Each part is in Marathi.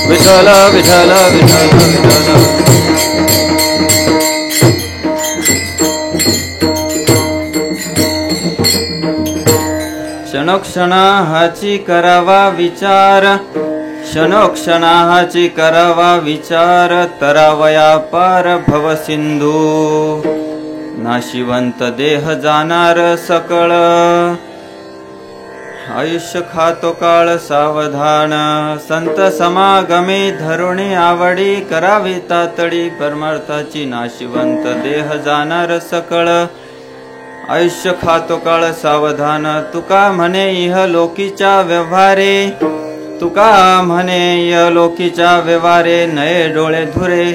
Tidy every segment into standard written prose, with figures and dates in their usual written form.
विठ्ठल विठ्ठल विठ्ठल विठ्ठल. क्षणोक्षणाची करावा विचार, क्षणोक्षणाची करावा विचार, तरावया पार भव सिंधू. नाशिवंत देह जाणार सकळ, आयुष्य खातो काळ सावधान. संत समागमे धरुणी आवडी, करावी तातडी परमार्थाची. नाशिवंत देह जाणार सकळ, आयुष्य खातो काळ सावधान. तुका म्हणे इह लोकीच्या व्यवहारे, तुका म्हणे इह लोकीच्या व्यवहारे. नये डोळे धुरे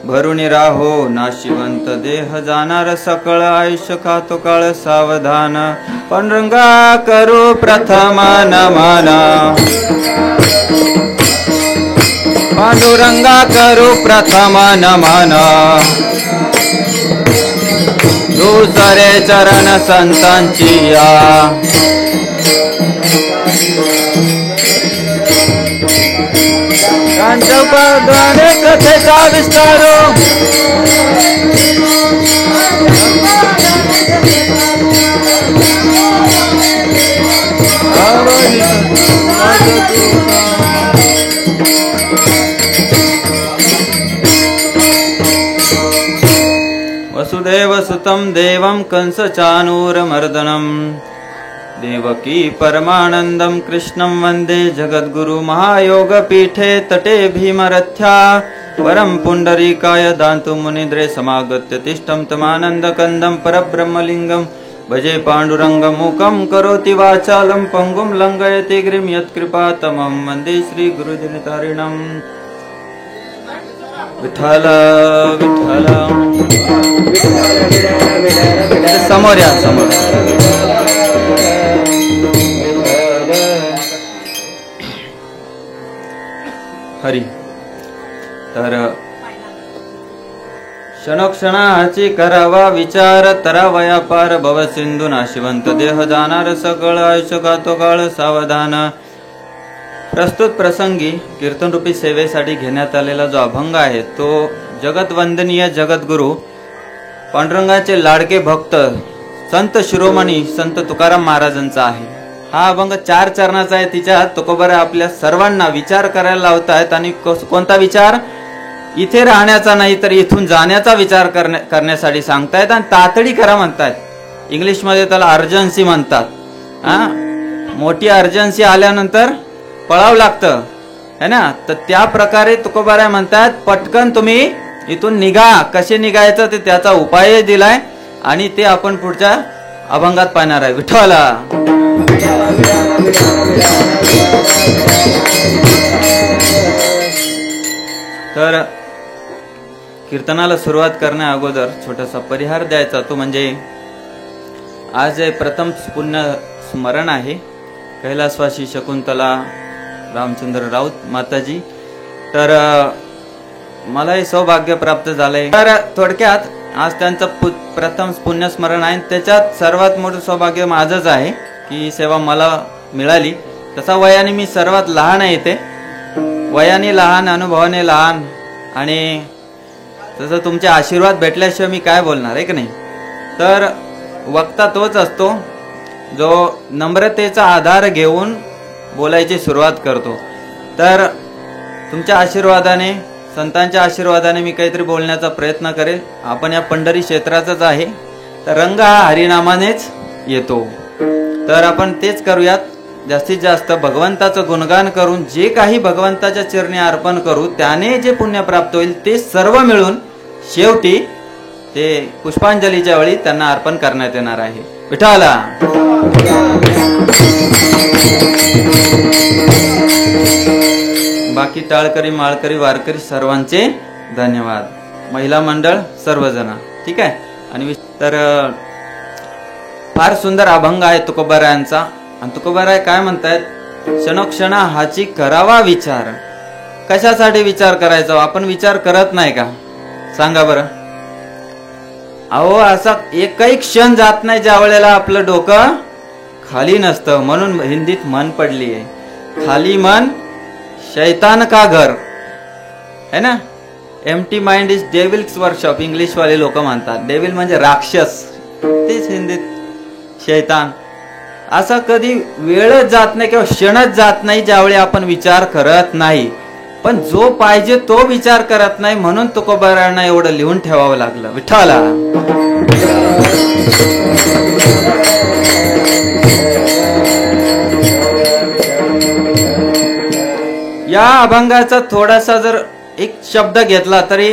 भरुणी राहो, नाशिवंत देह जाणार सकळ. आयुष्य खातो काळ सावधान. पांडुरंगा करू प्रथम नमन, पांडुरंगा करू प्रथम नमन. दुसरे चरण संतांची या, कांचपादाने कथेचा विस्तार. वसुदेव सुतं देवं कंस चाणूरमर्दनम्. देवकी परमानन्दं कृष्णं वन्दे जगद्गुरु. महायोगपीठे तटे भीमरथ्या, वरं पुण्डरीकाय दान्तु मुनिद्रे. समागत्य तिष्ठं तमानन्दकन्दं परब्रह्मलिङ्गं. भजे पाण्डुरङ्गं. मूकं करोति वाचालं पङ्गुं लङ्घयति गिरिं. यत्कृपातमं वन्दे श्रीगुरुदिनतारिणम्. विठ्ठल विठ्ठल. समोर या, समोर. हरी. तर क्षणोक्षणाची करावा विचार, तरावया पार भव सिंधू. नाशिवंत देह जाणार सकळ, आयुष्य खातो काळ सावधान. प्रस्तुत प्रसंगी कीर्तनरूपी सेवेसाठी घेण्यात आलेला जो अभंग आहे तो जगतवंदनीय जगद्गुरु पांडुरंगाचे लाडके भक्त संत शिरोमणी संत तुकाराम महाराजांचा आहे. हा अभंग 4 चरणाचा आहे. तिच्यात तुकोबारा आपल्या सर्वांना विचार करायला लावतायत. आणि कोणता विचार? इथे राहण्याचा नाही तर इथून जाण्याचा विचार करण्यासाठी सांगतायत. आणि तातडी करा म्हणतायत. इंग्लिशमध्ये त्याला अर्जन्सी म्हणतात. मोठी अर्जन्सी आल्यानंतर पळावं लागतं है ना. तर त्या प्रकारे तुकोबाराय म्हणतात पटकन तुम्ही इथून निघा. कसे निघायचं ते त्याचा उपाय दिलाय आणि ते आपण पुढच्या अभंगात पाहणार आहे. विठ्ठला. तर कीर्तनाला सुरुवात करण्या अगोदर छोटासा परिहार द्यायचा. तो म्हणजे आज प्रथम पुण्य स्मरण आहे. कैलासवासी शकुंतला रामचंद्र राऊत माताजी. तर मला हे सौभाग्य प्राप्त झालंय. तर थोडक्यात आज त्यांचं प्रथम पुण्यस्मरण आहे. त्याच्यात सर्वात मोठं सौभाग्य माझंच आहे की सेवा मला मिळाली. तसा वयाने मी सर्वात लहान आहे. ते वयाने लहान, अनुभवाने लहान. आणि तसं तुमचे आशीर्वाद भेटल्याशिवाय मी काय बोलणार आहे की नाही. तर वक्ता तोच असतो जो नम्रतेचा आधार घेऊन बोलायची सुरुवात करतो. तर तुमच्या आशीर्वादाने, संतांच्या आशीर्वादाने मी काहीतरी बोलण्याचा प्रयत्न करेल. आपण या पंढरी क्षेत्राचाच आहे. तर रंग हा हरिनामानेच येतो. तर आपण तेच करूयात. जास्तीत जास्त भगवंताचं गुणगान करून जे काही भगवंताच्या चरणी अर्पण करू त्याने जे पुण्य प्राप्त होईल ते सर्व मिळून शेवटी ते पुष्पांजलीच्या वेळी त्यांना अर्पण करण्यात येणार आहे. विठ्ठला. बाकी टाळकरी, माळकरी, वारकरी सर्वांचे धन्यवाद. महिला मंडळ सर्वजण ठीक आहे. आणि तर फार सुंदर अभंग आहे तुकोबारायांचा. आणि तुकोबाराय काय म्हणतायत? क्षणोक्षणा हाची करावा विचार. कशासाठी विचार करायचा? आपण विचार करत नाही का? सांगा बरं. अहो असा एकही क्षण जात नाही ज्या वेळेला आपलं डोकं खाली नसतं. म्हणून हिंदीत म्हण पडली आहे, खाली मन शैतान का घर है ना. Empty mind is devil's workshop English वाले लोक म्हणतात. डेव्हिल म्हणजे राक्षस, तेच हिंदीत शैतान. असा कधी वेळच जात नाही किंवा क्षणच जात नाही ज्यावेळी आपण विचार करत नाही. पण जो पाहिजे तो विचार करत नाही, म्हणून तुकोबारायांना एवढं लिहून ठेवावं लागलं. विठ्ठला. या अभंगाचा थोडासा जर एक शब्द घेतला तरी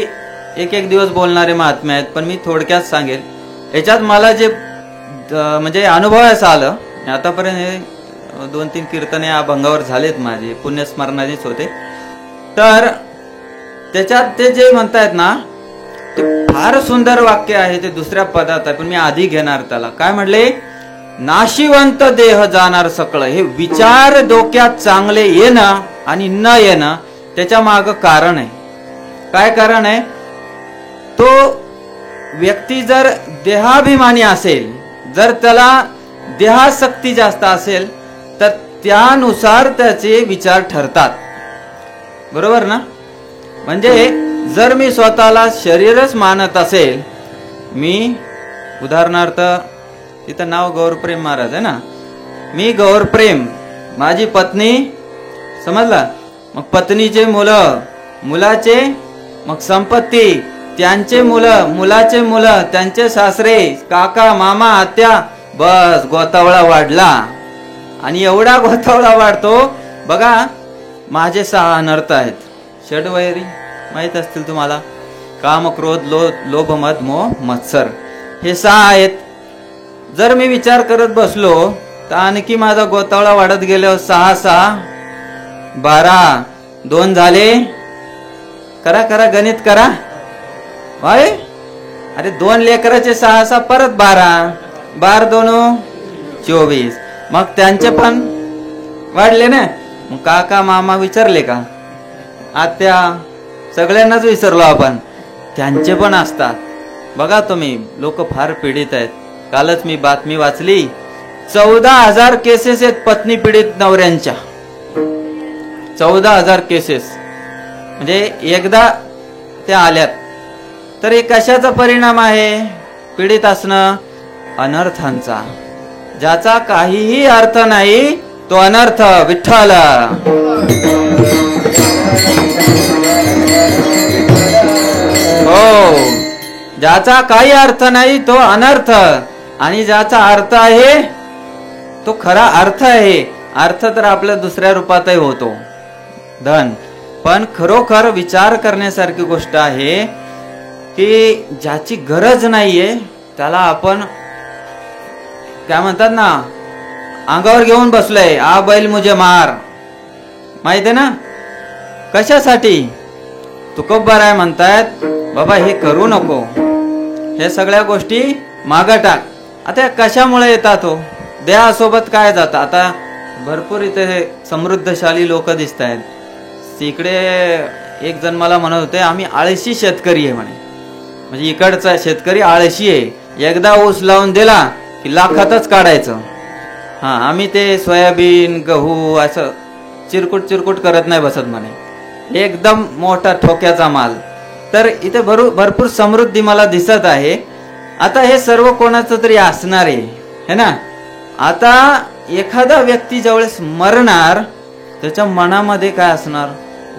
एक दिवस बोलणारे महात्मे आहेत, पण मी थोडक्यात सांगेल. याच्यात मला जे म्हणजे अनुभवास आलं, आतापर्यंत 2-3 कीर्तने या अभंगावर झालेत माझे, पुण्यस्मरणाचेच होते. तर त्याच्यात ते जे म्हणतायत ना, ते फार सुंदर वाक्य आहे. ते दुसऱ्या पदात आहे, पण मी आधी घेणार त्याला. काय म्हणले? नाशिवंत देह जाणार सकळ. हे विचार डोक्यात चांगले येणं आणि न येणं, त्याच्या माग कारण आहे. काय कारण आहे? तो व्यक्ती जर देहाभिमानी असेल, जर त्याला देहासक्ती जास्त असेल, तर त्यानुसार त्याचे विचार ठरतात. बरोबर ना? म्हणजे जर मी स्वतःला शरीरच मानत असेल, मी उदाहरणार्थ तिथं नाव गौरप्रेम महाराज आहे ना, मी गौरप्रेम, माझी पत्नी, समजला, मग पत्नीचे मुलं, मुलाचे मग संपत्ती, त्यांचे मुलं, मुलाचे मुलं, त्यांचे सासरे, काका, मामा, आत्या, बस गोतावळा वाढला. आणि एवढा गोतावळा वाढतो बघा. माझे 6 अनर्थ आहेत. षडवैरी माहित असतील तुम्हाला. काम, क्रोध, लोभ, मद, मोह, मत्सर, हे 6 आहेत. जर मी विचार करत बसलो तर आणखी माझा गोतावळा वाढत गेल्यावर 6 12, 2 झाले. करा गणित करा. वाय, अरे 2 लेकराचे 6 परत 12, 12 2 24. मग त्यांचे पण वाढले ना. मग काका, मामा विचारले का? आत्या, सगळ्यांनाच विसरलो आपण. त्यांचे पण असतात. बघा तुम्ही, लोक फार पीडित आहेत. कालच मी बातमी वाचली, 14,000 केसेस आहेत पत्नी पीडित नवऱ्यांच्या. 14,000 केसेस. म्हणजे एकदा त्या आल्यात तर हे कशाचा परिणाम आहे? पीडित असणं, अनर्थांचा. ज्याचा काहीही अर्थ नाही तो अनर्थ. विठ्ठल. हो, ज्याचा काही अर्थ नाही तो अनर्थ, आणि ज्याचा अर्थ आहे तो खरा अर्थ आहे. अर्थ तर आपल्या दुसऱ्या रूपातही होतो, धन. पण खरोखर विचार करण्यासारखी गोष्ट आहे की ज्याची गरज नाहीये त्याला आपण काय म्हणतात ना, अंगावर घेऊन बसलोय. आ बैल मुझे मार, माहित आहे ना कशासाठी? तुकोबाराय म्हणतायत, बाबा हे करू नको, हे सगळ्या गोष्टी मागं टाक. आता कशामुळे येतात हो? देहासोबत काय जातं? आता भरपूर इथे समृद्धशाली लोक दिसत आहेत. तिकडे एक जण मला म्हणत होते, आम्ही आळशी शेतकरी आहे म्हणे. म्हणजे इकडचा शेतकरी आळशी आहे. एकदा ऊस लावून दिला की लाखातच काढायचं. हा, आम्ही ते सोयाबीन, गहू असं चिरकुट करत नाही बसत म्हणे. एकदम मोठा ठोक्याचा माल. तर इथे भरपूर समृद्धी मला दिसत आहे. आता हे सर्व कोणाचं तरी असणार आहे ना. आता एखादा व्यक्ती ज्यावेळेस मरणार, त्याच्या मनामध्ये काय असणार?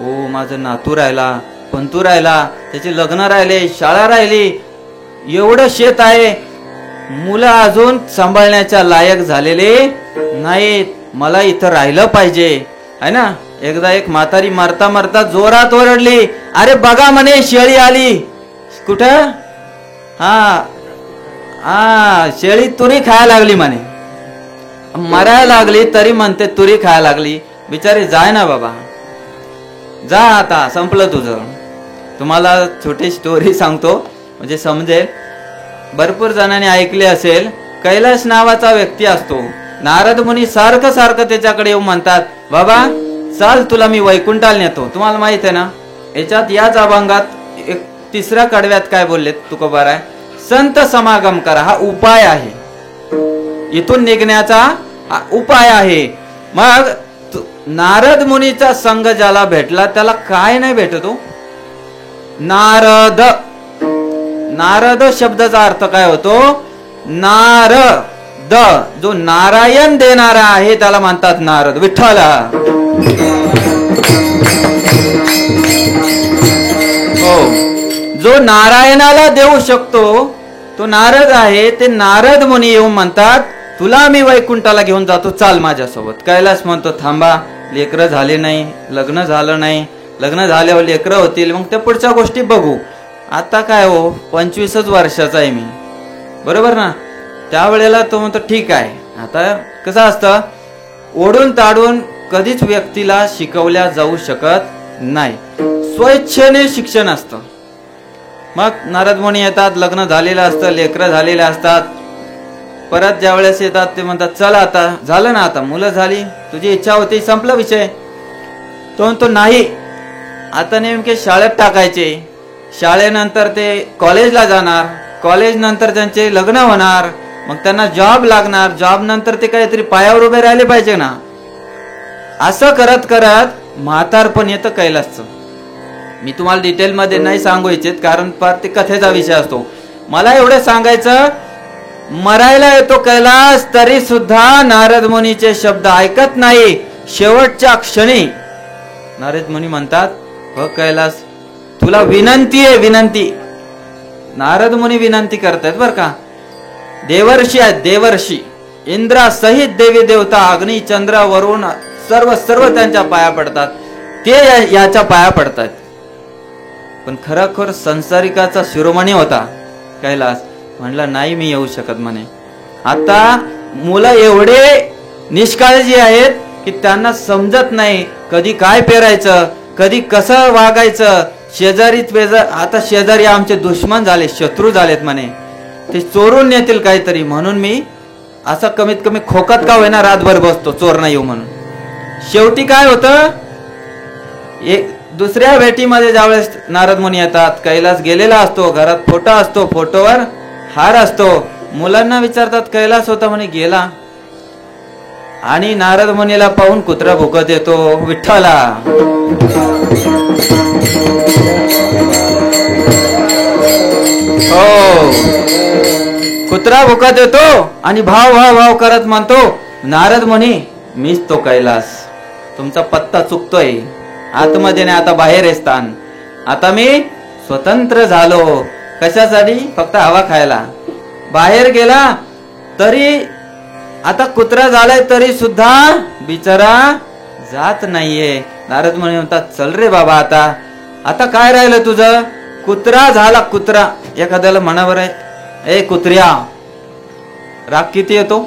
ओ, माझं नातू राहिला, पंतू राहिला, त्याचे लग्न राहिले, शाळा राहिली, एवढं शेत आहे, मुलं अजून सांभाळण्याच्या लायक झालेले नाहीत, मला इथं राहिलं पाहिजे आहे ना. एकदा एक म्हातारी मरता मरता जोरात ओरडली, अरे बघा म्हणे शेळी आली. कुठं? हा, शेळी तुरी खायला लागली म्हणे. मरायला लागली तरी म्हणते तुरी खायला लागली. बिचारी जाय ना बाबा, जा, आता संपलं तुझं. तुम्हाला छोटी स्टोरी सांगतो म्हणजे समजेल. भरपूर जणांनी ऐकले असेल, कैलास नावाचा व्यक्ती असतो. नारद मुनी सारखं त्याच्याकडे येऊन म्हणतात, बाबा चाल, तुला मी वैकुंठाला नेतो. तुम्हाला माहित आहे ना, याच्यात याच अभंगात एक 3ऱ्या कडव्यात काय बोललेत तुकोबाराय? संत समागम करा, हा उपाय आहे. इथून निघण्याचा हा उपाय आहे. मग नारद मुनीचा संघ ज्याला भेटला त्याला काय नाही भेटतो? नारद. नारद शब्दाचा अर्थ काय होतो? नारद, जो नारायण देणारा आहे त्याला म्हणतात नारद. विठ्ठला. हो, जो नारायणाला देऊ शकतो तो नारद आहे. ते नारद मुनी येऊन म्हणतात तुला मी वैकुंठाला घेऊन जातो, चाल माझ्यासोबत. कैलास म्हणतो थांबा, लेकरं झाले नाही, लग्न झालं नाही, लग्न झाल्यावर लेकरं होतील, मग त्या पुढच्या गोष्टी बघू. आता काय हो, 25च वर्षाचा आहे मी, बरोबर ना? त्यावेळेला तो म्हणतो ठीक आहे. आता कसं असतं, ओढून ताडून कधीच व्यक्तीला शिकवल्या जाऊ शकत नाही, स्वेच्छेने शिक्षण असतं. मग नारद मुनी येतात, लग्न झालेलं असतं, लेकरं झालेले असतात. परत ज्या वेळेस येतात ते म्हणतात चल आता झालं ना, आता मुलं झाली, तुझी इच्छा होती, संपला विषय. तो म्हणतो नाही, आता नेमके शाळेत टाकायचे, शाळेनंतर ते कॉलेजला जाणार, कॉलेज नंतर त्यांचे लग्न होणार, मग त्यांना जॉब लागणार, जॉब नंतर ते काहीतरी पायावर उभे राहिले पाहिजे ना. असं करत करत म्हातारपण येतं कैलासचं. मी तुम्हाला डिटेलमध्ये नाही सांगू इच्छित, कारण पार ते कथेचा विषय असतो. मला एवढं सांगायचं, मरायला येतो कैलास तरी सुद्धा नारद मुनीचे शब्द ऐकत नाही. शेवटच्या क्षणी नारद मुनी म्हणतात हो कैलास, तुला विनंती आहे, विनंती. नारद मुनी विनंती करतायत बर का. देवर्षी आहेत, देवर्षी, इंद्रासहित देवी देवता, अग्नी चंद्र वरुण सर्व सर्व त्यांच्या पाया पडतात. ते याच्या पाया पडतात. पण खरोखर संसारिकाचा शिरोमणी होता कैलास. म्हणला नाही मी येऊ शकत म्हणे. आता मुलं एवढे निष्काळजी आहेत की त्यांना समजत नाही कधी काय पेरायचं, कधी कसं वागायचं. शेजारी आता शेजारी आमचे दुश्मन झाले, शत्रू झालेत म्हणे, ते चोरून नेतील काहीतरी, म्हणून मी असं कमीत कमी खोकत का होईना रातभर बसतो, चोर नाही येऊ म्हणून. शेवटी काय होतं, एक दुसऱ्या भेटीमध्ये ज्यावेळेस नारद मुनी येतात, कैलास गेलेला असतो, घरात फोटो असतो, फोटोवर हार असतो. मुलांना विचारतात कैलास होता म्हणे, गेला. आणि नारद मुनीला पाहून कुत्रा भुकत येतो. विठ्ठला. हो, कुत्रा भुकत येतो आणि भाव भाव भाव करत म्हणतो नारद मुनी मीच तो कैलास, तुमचा पत्ता चुकतोय, आतमध्ये नाही आता बाहेर आहे स्थान. आता मी स्वतंत्र झालो. कशासाठी? फक्त हवा खायला. बाहेर गेला तरी आता कुत्रा झालाय तरी सुद्धा बिचारा जात नाहीये. नारद मुनी म्हणतात चल रे बाबा, आता आता काय राहिलं तुझं? कुत्रा झाला, कुत्रा. एखाद्याला म्हणावर आहे, ए कुत्र्या, राग किती येतो?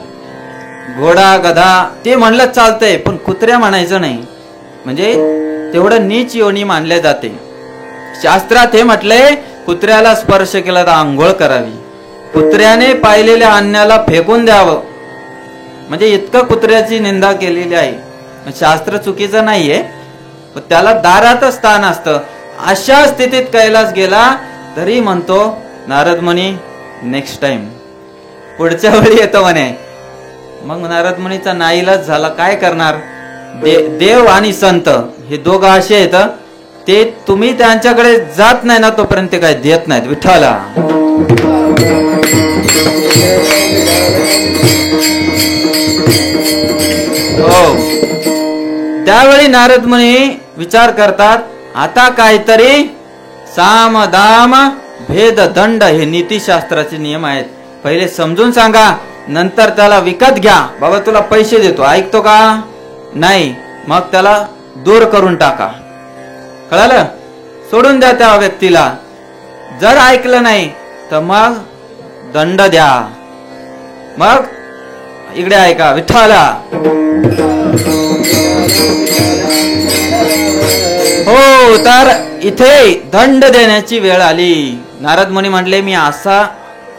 घोडा गधा ते म्हणलं चालतंय, पण कुत्र्या म्हणायचं नाही, म्हणजे तेवढं नीच योनी मानले जाते. शास्त्रात हे म्हटलंय कुत्र्याला स्पर्श केला तर आंघोळ करावी, कुत्र्याने पाहिलेल्या अन्नाला फेकून द्यावं, म्हणजे इतकं कुत्र्याची निंदा केलेली आहे. शास्त्र चुकीचं नाहीये, पण त्याला दारातच स्थान असतं. अशा स्थितीत कैलास गेला तरी म्हणतो नारद मुनी नेक्स्ट टाइम, पुढच्या वेळी येतो म्हणे. मग नारद मुनीचा नाईलाज झाला, काय करणार. देव आणि संत हे दोघं असे आहेत, ते तुम्ही त्यांच्याकडे जात नाही ना तोपर्यंत ते काय देत नाहीत. विठ्ठला. हो, त्यावेळी नारद मुनी विचार करतात, आता काहीतरी साम दाम भेद दंड हे नीतिशास्त्राचे नियम आहेत, पहिले समजून सांगा, नंतर त्याला विकत घ्या. बाबा तुला पैसे देतो, ऐकतो का? नाही, मग त्याला दूर करून टाका. कळालं? सोडून द्या त्या व्यक्तीला. जर ऐकलं नाही तर मग दंड द्या. मग इकडे ऐका. विठ्ठला. हो, तर इथे दंड देण्याची वेळ आली. नारद मुनी म्हटले मी असा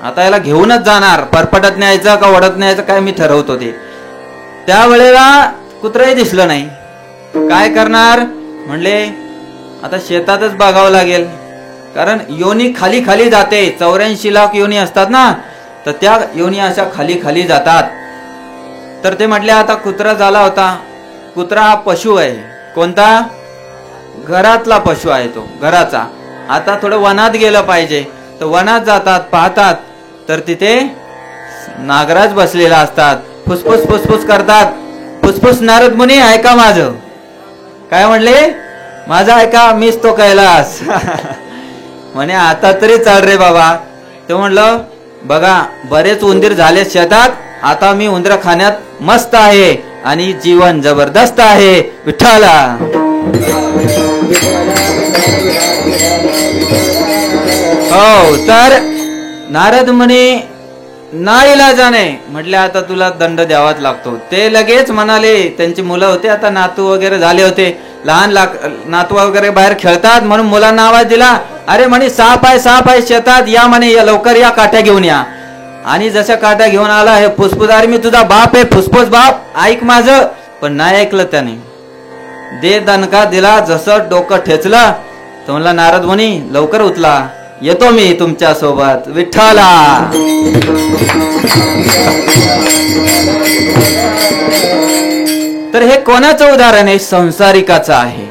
आता याला घेऊनच जाणार, परपटत न्यायचं का ओढत न्यायचं काय मी ठरवतो ते. त्यावेळेला कुत्रही दिसलं नाही. काय करणार म्हणले, आता शेतातच बघावं लागेल, कारण योनी खाली खाली जाते. 84 लाख योनी असतात ना, तर त्या योनी अशा खाली खाली जातात. तर ते म्हटले आता कुत्रा झाला होता, कुत्रा हा पशु आहे. कोणता? घरातला पशु आहे तो, घराचा. आता थोडं वनात गेलं पाहिजे, तर वनात जातात, पाहतात तर तिथे नागराज बसलेला असतात. फुसफुस फुसफुस करतात. फुसफुस नारद मुनी ऐका माझं. काय म्हणले? माझं ऐका, मीच तो कैलास. म्हणे आता तरी चढ रे बाबा. ते म्हणलं बघा बरेच उंदीर झाले शेतात, आता मी उंदर खाण्यात मस्त आहे आणि जीवन जबरदस्त आहे. विठ्ठला. हो, तर नारद मुनी नाईलाजाने म्हटले आता तुला दंड द्यावाच लागतो. ते लगेच म्हणाले, त्यांची मुलं होते, आता नातू वगैरे झाले होते, लहान नातू वगैरे बाहेर खेळतात म्हणून मुलांना आवाज दिला. अरे म्हणे साप आहे शेतात, या म्हणे, या लवकर या, काठ्या घेऊन या. आणि जशा काठ्या घेऊन आला हे फुसफुस, अरे मी तुझा बाप आहे, फुसफुस बाप, ऐक माझं. पण नाही ऐकलं त्याने. दे दणका दिला, जसं डोकं ठेचलं तर म्हणला नारद मुनी लवकर उचला, येतो मी तुमच्या सोबत. विठ्ठला. तर हे कोणाचं उदाहरण आहे? संसारिकाचं आहे.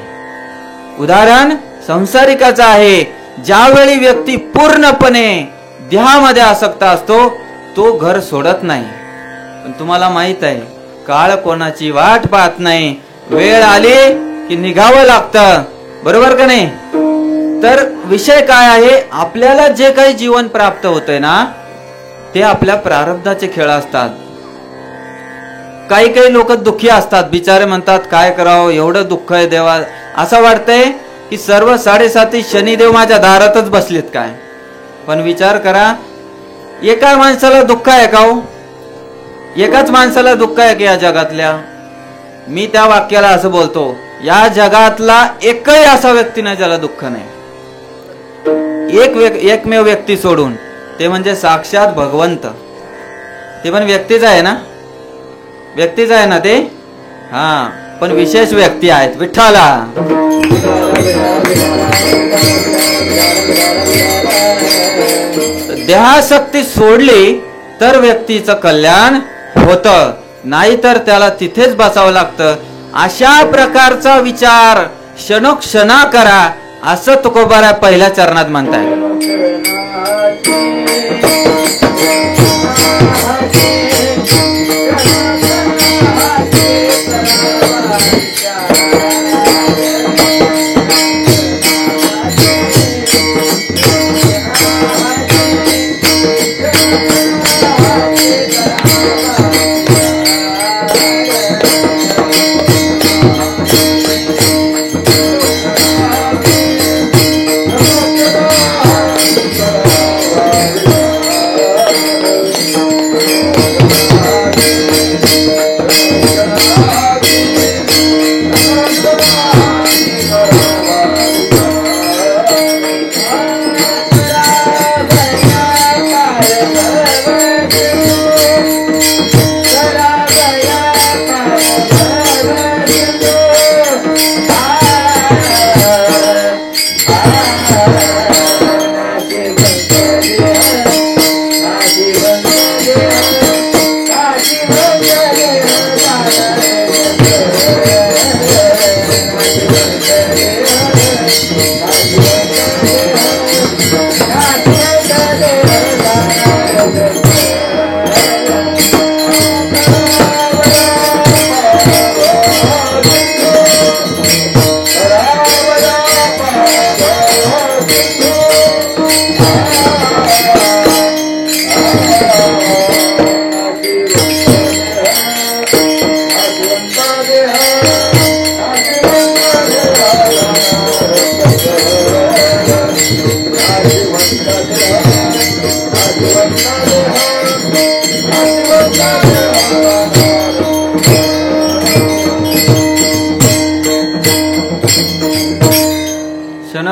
उदाहरण संसारिकाचं आहे. ज्यावेळी व्यक्ती पूर्णपणे देहामध्ये आसक्त असतो तो घर सोडत नाही. पण तुम्हाला माहित आहे काळ कोणाची वाट पाहत नाही. वेळ आली की निघावं लागतं, बरोबर का नाही? तर विषय काय आहे? आपल्याला जे काही जीवन प्राप्त होतंय ना ते आपल्या प्रारब्धाचे खेळ असतात. काही काही लोक दुःखी असतात, बिचारे म्हणतात काय करावं, एवढं दुःख आहे देवा. असं वाटतंय की सर्व 7.5 शनिदेव माझ्या दारातच बसलेत काय. पण विचार करा, एका माणसाला दुःख आहे का हो? एकाच माणसाला दुःख आहे की या जगातल्या? मी त्या वाक्याला असं बोलतो, या जगातला एकही असा व्यक्ती नाही ज्याला दुःख नाही. एकमेव व्यक्ती सोडून, ते म्हणजे साक्षात भगवंत. ते पण व्यक्तीच आहे ना, व्यक्तीच आहे ना ते. हा, पण विशेष व्यक्ती आहेत. विठ्ठला. देहासक्ती सोडली तर व्यक्तीचं कल्याण होतं, नाहीतर त्याला तिथेच बसावं लागतं. अशा प्रकारचा विचार क्षणोक्षणा करा, असं तुकोबारा पहिल्या चरणात म्हणताय.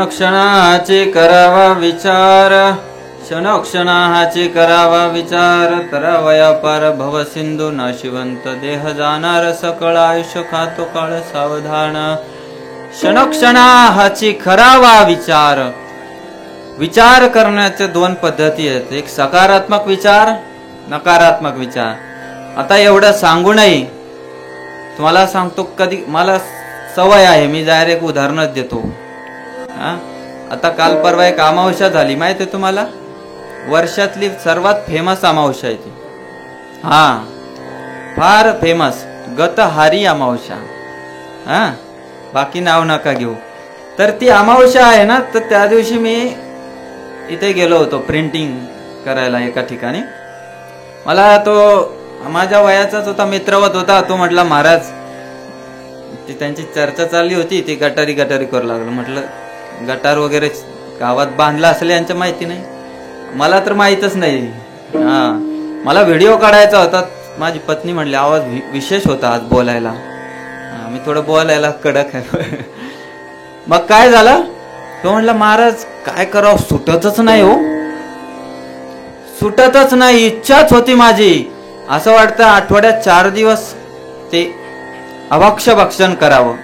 क्षणाचे करावा विचार, क्षणोक्षणाचे करावा विचार. तरावया पार भव सिंधू नाशिवंत देह जाणार, सकळ आयुष्य खातो काळ सावधान. क्षणोक्षणाची करावा विचार. विचार करण्याचे 2 पद्धती आहेत, एक सकारात्मक विचार, नकारात्मक विचार. आता एवढं सांगूनही तुम्हाला सांगतो, कधी मला सवय आहे, मी डायरेक्ट उदाहरणच देतो. आता काल परवा एक अमावस्या झाली, माहिती आहे तुम्हाला? वर्षातली सर्वात फेमस अमावस्या आहे ती. फार फेमस गतहारी अमावस्या. बाकी नाव नका घेऊ. तर ती अमावस्या आहे ना, तर त्या दिवशी मी इथे गेलो होतो प्रिंटिंग करायला एका ठिकाणी. मला तो माझ्या वयाचाच होता, मित्रवत होता. तो म्हटला, महाराज, ती त्यांची चर्चा चालली होती, ती गटारी करू लागलं. म्हटलं गटार वगैरे गावात बांधला असेल यांच्या माहिती नाही, मला तर माहीतच नाही. मला व्हिडिओ काढायचा होता. माझी पत्नी म्हणली आवाज विशेष होता आज बोलायला. मी थोडं बोलायला कडक आहे. मग काय झालं, तो म्हणला, महाराज काय करावं, सुटतच नाही हो, सुटतच नाही. इच्छाच होती माझी, असं वाटतं आठवड्यात 4 दिवस ते अभक्ष्य भक्षण करावं.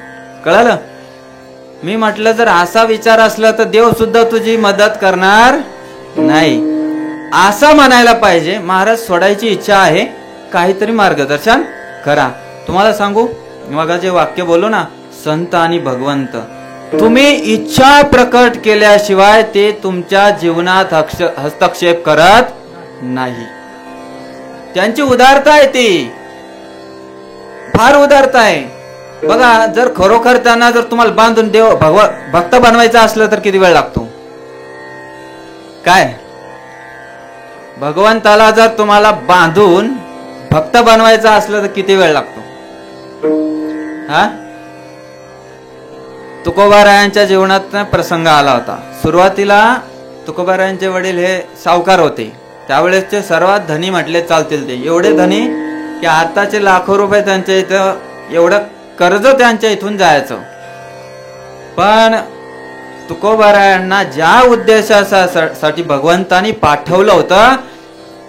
कळलं? मी म्हटलं जर असा विचार असला तर देव सुद्धा तुझी मदत करणार नाही. असं म्हणायला पाहिजे, महाराज सोडायची इच्छा आहे, काहीतरी मार्गदर्शन करा. तुम्हाला सांगू, मग जे वाक्य बोललो ना, संत आणि भगवंत, तुम्ही इच्छा प्रकट केल्याशिवाय ते तुमच्या जीवनात हस्तक्षेप करत नाही. त्यांची उदारता आहे, ती फार उदारता आहे. बघा, जर खरोखर त्यांना जर तुम्हाला बांधून देव भक्त बनवायचं असलं तर किती वेळ लागतो? काय, भगवंताला जर तुम्हाला बांधून भक्त बनवायचं असलं तर किती वेळ लागतो? तुकोबारायांच्या जीवनात प्रसंग आला होता. सुरुवातीला तुकोबारायांचे वडील हे सावकार होते. त्यावेळेसचे सर्वात धनी म्हटले चालतील ते. एवढे धनी की आताचे लाखो रुपये त्यांच्या इथं, एवढं कर्ज त्यांच्या इथून जायचं. पण तुकोबारायांना ज्या उद्देशासाठी भगवंतानी पाठवलं होतं,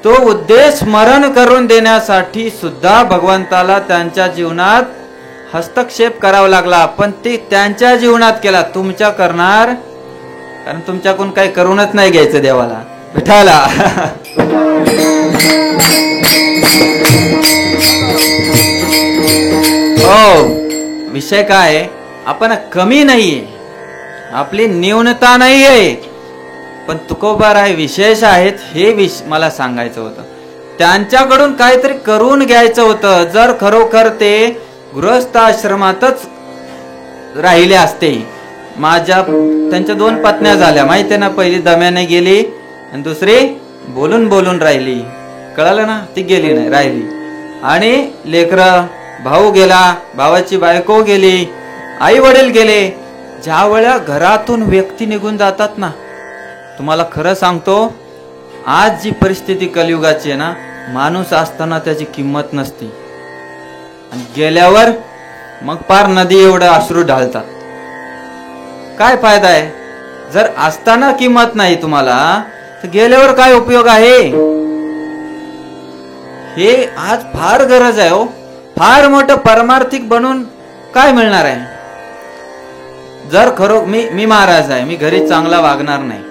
तो उद्देश स्मरण करून देण्यासाठी सुद्धा भगवंताला त्यांच्या जीवनात हस्तक्षेप करावा लागला. पण ते त्यांच्या जीवनात केला, तुमच्या करणार, कारण तुमच्याकडून काही करूनच नाही घ्यायचं देवाला, विठाला. हो, विषय काय, आपण कमी नाहीये, आपली न्यूनता नाहीये, पण तुकोबाराय विशेष आहेत हे मला सांगायचं होतं. त्यांच्याकडून काहीतरी करून घ्यायचं होतं. जर खरोखर ते गृहस्थ आश्रमातच राहिले असते, त्यांच्या 2 पत्न्या झाल्या, माहिती ना, पहिली दम्याने गेली आणि दुसरी बोलून राहिली. कळालं ना? ती गेली नाही, राहिली. आणि लेकरं, भाऊ गेला, भावाची बायको गेली, आई वडील गेले. ज्या वेळा घरातून व्यक्ती निघून जातात ना, तुम्हाला खरं सांगतो, आज जी परिस्थिती कलियुगाची आहे ना, माणूस असताना त्याची किंमत नसती, आणि गेल्यावर मग पार नदी एवढं अश्रू ढाळतात. काय फायदा आहे? जर असताना किंमत नाही तुम्हाला, तर गेल्यावर काय उपयोग आहे? हे आज फार गरज आहे हो. फार मोठं परमार्थिक बनून काय मिळणार आहे? जर खरो मी महाराज आहे, मी घरी चांगला वागणार नाही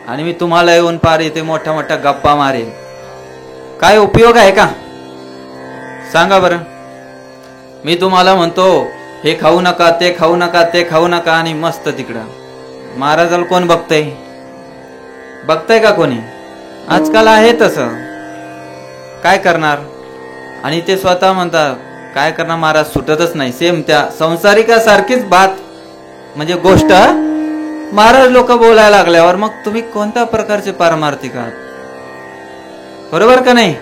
आणि मी तुम्हाला येऊन पार इथे मोठ्या मोठ्या गप्पा मारेल, काय उपयोग आहे का? सांगा बरं. मी तुम्हाला म्हणतो हे खाऊ नका, ते खाऊ नका, ते खाऊ नका, आणि मस्त तिकडं महाराजाला कोण बघतंय का कोणी? आजकाल आहे तसं. काय करणार? आणि ते स्वतः म्हणतात काय करणार महाराज, सुटतच नाही. सेम त्या संसारिकासारखीच बात, म्हणजे गोष्ट महाराज लोक बोलायला लागल्यावर मग तुम्ही कोणत्या प्रकारचे पारमार्थिक आहात? बरोबर का नाही?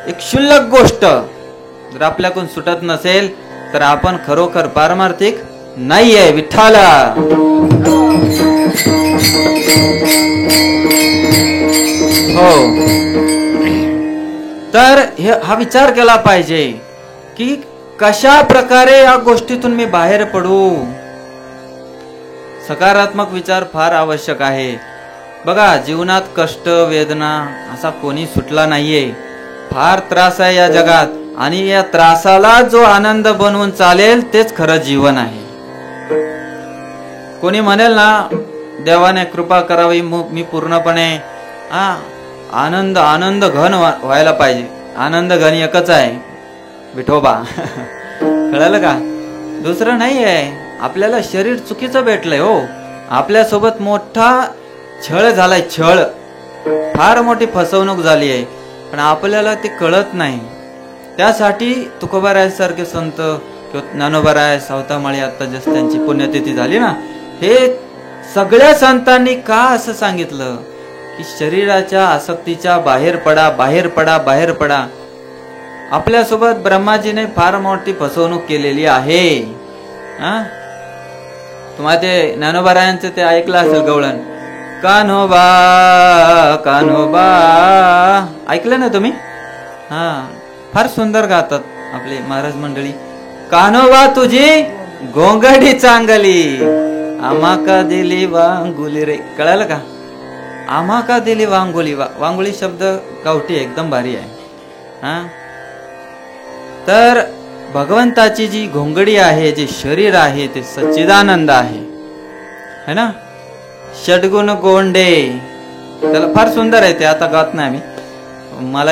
एक क्षुल्लक गोष्ट जर आपल्याकडून सुटत नसेल तर आपण खरोखर पारमार्थिक नाहीये. विठ्ठला. हो, तर हा विचार केला पाहिजे की कशा प्रकारे या गोष्टीतून मी बाहेर पडू. सकारात्मक विचार फार आवश्यक आहे. बघा, जीवनात कष्ट वेदना असा कोणी सुटला नाहीये. फार त्रास आहे या जगात, आणि या त्रासाला जो आनंद बनवून चालेल तेच खरं जीवन आहे. कोणी म्हणेल ना देवाने कृपा करावी, मी पूर्णपणे आनंद घन व्हायला पाहिजे. आनंद घन एकच आहे, विठोबा. कळलं का? दुसरं नाही आहे, आपल्याला शरीर चुकीचं भेटलंय हो. आपल्यासोबत मोठा छळ झालाय, छळ, फार मोठी फसवणूक झाली आहे, पण आपल्याला ते कळत नाही. त्यासाठी तुकोबारायासारखे संत किंवा ज्ञानोबाराय, सावतामाळी, आता जस्ट त्यांची पुण्यतिथी झाली ना, हे सगळ्या संतांनी का असं सांगितलं की शरीराच्या आसक्तीच्या बाहेर पडा, बाहेर पडा, बाहेर पडा. आपल्यासोबत ब्रह्माजीने फार मोठी फसवणूक केलेली आहे. तुम्हाला ते ज्ञानोबारायांचं ते ऐकलं असेल गवळण, कान्होबा कान्होबा, ऐकलं ना तुम्ही? फार सुंदर गातात आपले महाराज मंडळी. कान्होबा तुझी गोंगडी चांगली, आम्हा का दिली वांगुली रे. कळालं का? आम्हा का दिली वांगुली. वांगुली शब्द गावठी एकदम भारी आहे. तर भगवंताची जी घोंगडी आहे, जे शरीर आहे, ते सच्चिदानंद आहे, है ना. षडगुण गोंडे, त्याला फार सुंदर आहे ते. आता गात नाही मी, मला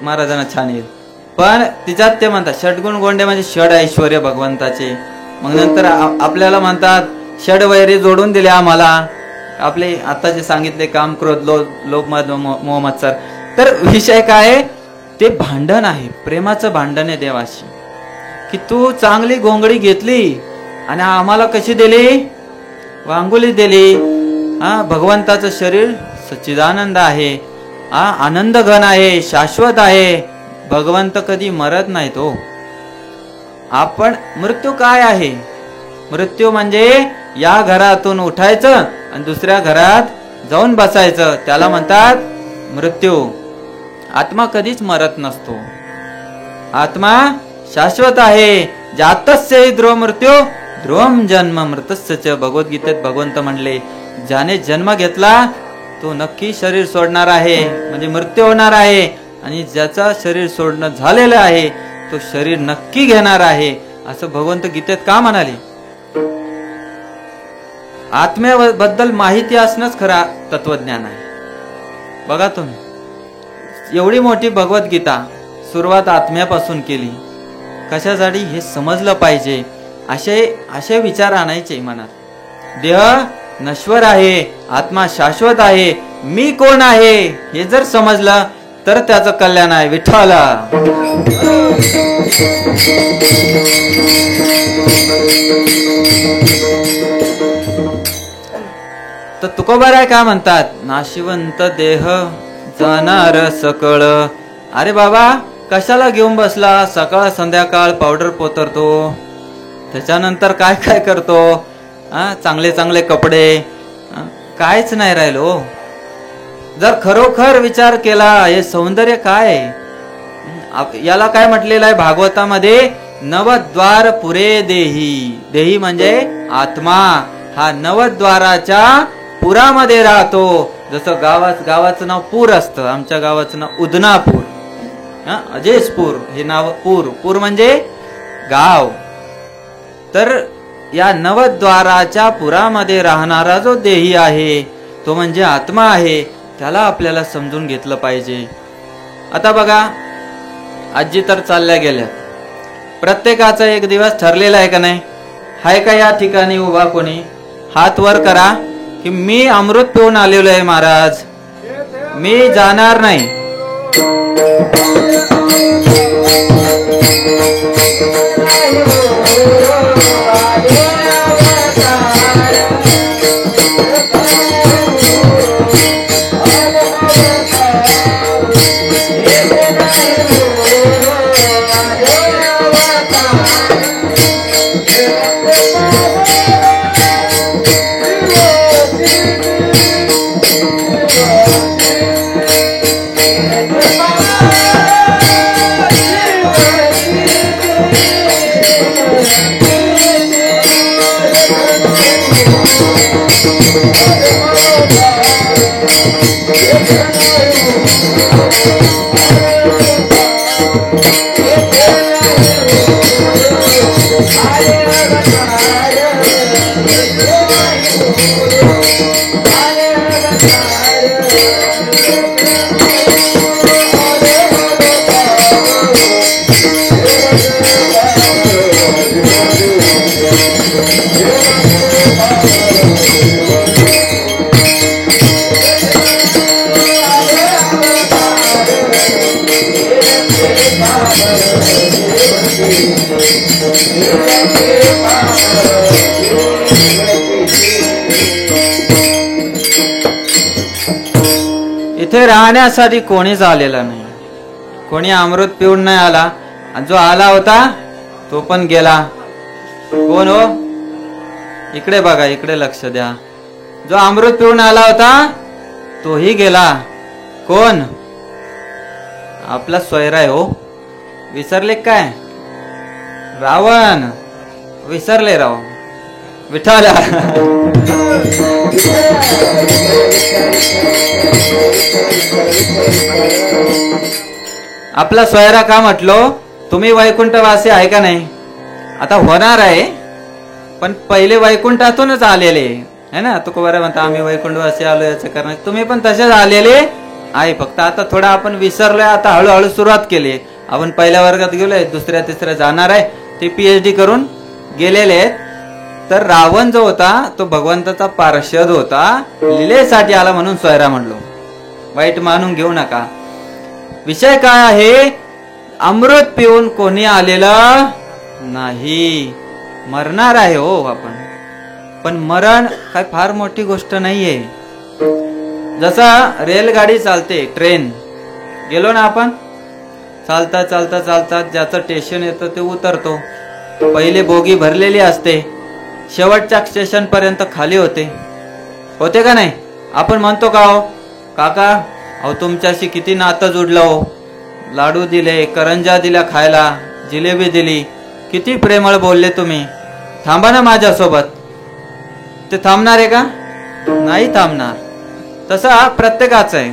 महाराजांना छान येईल, पण तिच्यात ते म्हणतात षडगुण गोंडे म्हणजे षड ऐश्वर्य भगवंताचे. मग नंतर आपल्याला म्हणतात षडवैरी जोडून दिले आम्हाला, आपले आता जे सांगितले काम, क्रोध, लोभ, मद, मोह, मत्सर. तर विषय काय? ते भांडण आहे, प्रेमाचं भांडण आहे देवाशी, की तू चांगली घोंगडी घेतली आणि आम्हाला कशी दिली? वांगुली दिली. भगवंताचं शरीर सच्चिदानंद आहे, आनंद घन आहे, शाश्वत आहे. भगवंत कधी मरत नाही तो. आपण मृत्यू काय आहे? मृत्यू म्हणजे या घरातून उठायचं आणि दुसऱ्या घरात जाऊन बसायचं, त्याला म्हणतात मृत्यू. आत्मा कधीच मरत नसतो, आत्मा शाश्वत आहे. जातस्य ध्रुव मृत्यू ध्रुवम जन्म मृतस्य. भगवद्गीतेत भगवंत म्हणले, ज्याने जन्म घेतला तो नक्की शरीर सोडणार आहे, म्हणजे मृत्यू होणार आहे. आणि ज्याचा शरीर सोडणं झालेलं आहे तो शरीर नक्की घेणार आहे, असं भगवंत गीतेत का म्हणाले? आत्म्याबद्दल माहिती असणंच खरा तत्वज्ञान आहे. बघा तुम्ही, एवढी मोठी भगवद्गीता सुरुवात आत्म्यापासून केली. कशासाठी? हे समजलं पाहिजे. असे विचार आणायचे मनात. देह नश्वर आहे, आत्मा शाश्वत आहे. मी कोण आहे हे जर समजलं तर त्याचं कल्याण आहे. विठ्ठला. तर तुकोबाराय काय म्हणतात? नाशिवंत देह जाणार सकळ. अरे बाबा, कशाला घेऊन बसला? सकाळ संध्याकाळ पावडर पोतरतो, त्याच्यानंतर काय काय करतो? चांगले चांगले कपडे, कायच नाही राहिलो. जर खरोखर विचार केला हे सौंदर्य काय, याला काय म्हटलेलं आहे भागवतामध्ये? नवद्वार पुरे देही. देही म्हणजे आत्मा. हा नवद्वाराच्या पुरामध्ये राहतो. जसं गावाचं नाव पूर असतं, आमच्या गावाचं नाव उदनापूर, अजेसपूर हे नाव. पूर म्हणजे गाव. तर या नवद्वाराच्या पुरामध्ये राहणारा जो देही आहे तो म्हणजे आत्मा आहे. त्याला आपल्याला समजून घेतलं पाहिजे. आता बघा, आजी तर चालल्या गेल्या. प्रत्येकाचा एक दिवस ठरलेला आहे का नाही? हाय का या ठिकाणी उभा कोणी? हात वर करा की मी अमृत पिऊन आलेलो आहे महाराज, मी जाणार नाही. इथे राहण्यासाठी कोणीच आलेलं नाही, कोणी अमृत पिऊन नाही आला, आणि जो आला होता तो पण गेला. कोण हो? इकडे बघा, इकडे लक्ष द्या. जो अमृत पिऊन आला होता तोही गेला. कोण? आपला सोयरा आहे हो. विसरले काय? रावण. विसरले राव. विठाला. आपला सोयरा का म्हटलो? तुम्ही वैकुंठवासी आहे का नाही? आता होणार आहे, पण पहिले वैकुंठातूनच आलेले है ना. तुकोबारा म्हणता आम्ही वैकुंठवासी आलो याचं कारण, तुम्ही पण तसेच आलेले आहे. फक्त आता थोडा आपण विसरलोय, आता हळूहळू सुरुवात केली. आपण पहिल्या वर्गात गेलोय, दुसऱ्या तिसऱ्या जाणार आहे, ते PhD करून गेलेले आहेत. तर रावण जो होता तो भगवंताचा पार्षद होता, लीलेसाठी आला म्हणून सोयरा म्हणलो. वाईट मानून घेऊ नका. विषय काय आहे? अमृत पिऊन कोणी आलेलं नाही. मरणार आहे हो आपण, पण मरण काय फार मोठी गोष्ट नाहीये. जसा रेलगाडी चालते, ट्रेन गेलो ना आपण, चालता चालता चालता ज्याचं स्टेशन येतं ते उतरतो. पहिले बोगी भरलेली असते, शेवटच्या स्टेशन पर्यंत खाली होते का नाही? आपण म्हणतो का हो काका, अहो तुमच्याशी किती नातं जुडलं हो, लाडू दिले, करंजा दिल्या खायला, जिलेबी दिली, किती प्रेमळ बोलले तुम्ही, थांबा ना माझ्यासोबत. ते थांबणार आहे का? नाही थांबणार. तसा प्रत्येकाचं आहे.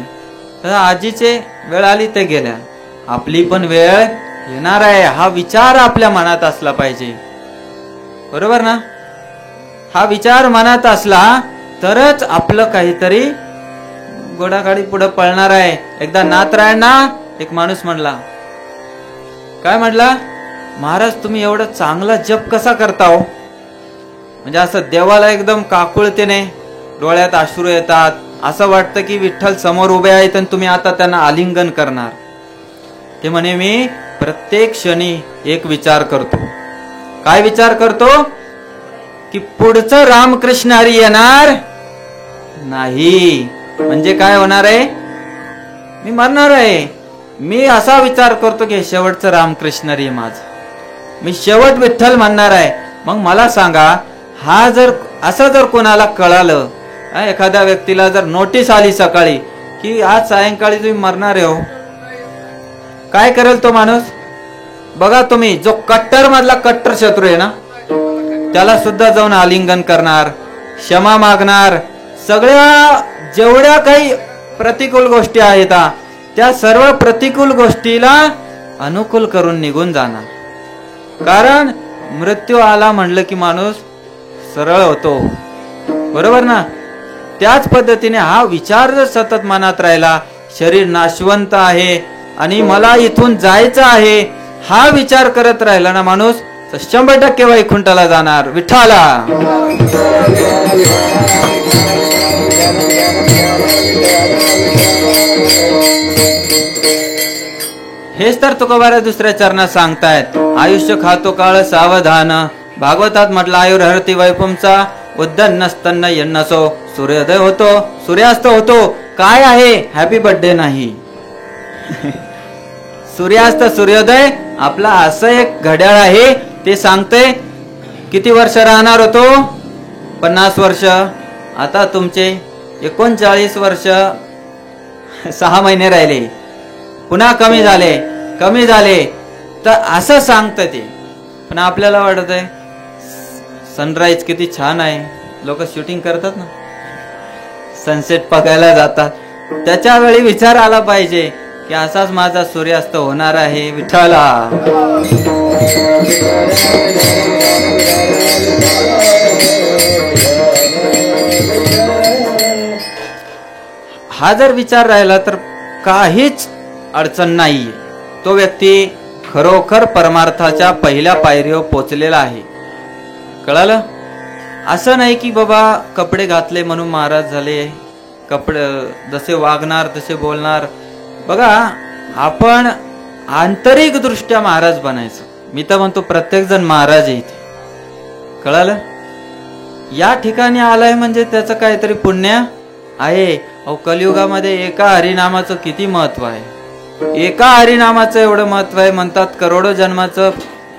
तसा आजीचे वेळ आली ते गेल्या, आपली पण वेळ येणार आहे, हा विचार आपल्या मनात असला पाहिजे. बरोबर ना? हा विचार मनात असला तरच आपलं काहीतरी घोडागाडी पुढे पळणार आहे. एकदा नाथरायणना एक माणूस म्हणला, काय म्हणला? महाराज तुम्ही एवढं चांगला जप कसा करता हो? म्हणजे असं देवाला एकदम काकुळतेने डोळ्यात अश्रू येतात, असं वाटतं की विठ्ठल समोर उभे आहेत आणि तुम्ही आता त्यांना आलिंगन करणार. ते म्हणे मी प्रत्येक क्षणी एक विचार करतो. काय विचार करतो? की पुढचं रामकृष्ण हरी येणार नाही, म्हणजे काय होणार आहे? मी मरणार आहे. मी असा विचार करतो की शेवटचं रामकृष्ण हरी माझं, मी शेवट विठ्ठल म्हणणार आहे. मग मला सांगा, हा जर असं जर कोणाला कळालं, एखाद्या व्यक्तीला जर नोटीस आली सकाळी की आज सायंकाळी तुम्ही मरणार आहे हो, काय करेल तो माणूस? बघा तुम्ही, जो कट्टर मधला कट्टर शत्रू आहे ना, त्याला सुद्धा जाऊन आलिंगन करणार, क्षमा मागणार, सगळ्या जेवढ्या काही प्रतिकूल गोष्टी आहेत त्या सर्व प्रतिकूल गोष्टीला अनुकूल करून निघून जाणार. कारण मृत्यू आला म्हणलं की माणूस सरळ होतो. बरोबर ना? त्याच पद्धतीने हा विचार जर सतत मनात राहिला, शरीर नाशवंत आहे आणि मला इथून जायचं आहे, हा विचार करत राहिला ना माणूस, तर 100% वैकुंठाला जाणार. विठ्ठला. हेच तर तुकोबारा दुसऱ्या चरणात सांगतायत. आयुष्य खातो काळ सावधान, भागवतात म्हटलं आयुर्हरती वैपुंचा, उद्दन्न स्तन्न यन्नसो. सूर्योदय होतो, सूर्यास्त होतो, काय आहे? हॅपी बर्थडे नाही. सूर्यास्त सूर्योदय आपला असं एक घड्याळ आहे, ते सांगते किती वर्ष राहणार होतो? 50 वर्ष. आता तुमचे 39 वर्ष 6 महिने राहिले, पुन्हा कमी झाले. तर असं सांगतं ते. पण आपल्याला वाटत आहे सनराईज किती छान आहे, लोक शूटिंग करतात ना, सनसेट बघायला जातात, त्याच्या वेळी विचार आला पाहिजे की असाच माझा सूर्यास्त होणार आहे. विठ्ठला. हा जर विचार राहिला तर काहीच अडचण नाहीये. तो व्यक्ती खरोखर परमार्थाच्या पहिल्या पायरीवर पोचलेला आहे. कळालं? असं नाही की बाबा कपडे घातले म्हणून महाराज झाले, कपडे जसे वागणार तसे बोलणार. बघा, आपण आंतरिक दृष्ट्या महाराज बनायचं. मी तर म्हणतो प्रत्येक जण महाराज आहे इथे. कळालं? या ठिकाणी आलाय म्हणजे त्याचं काहीतरी पुण्य आहे. अहो कलियुगामध्ये एका हरिनामाचं किती महत्व आहे. एका हरिनामाचं एवढं महत्व आहे, म्हणतात करोडो जन्माचं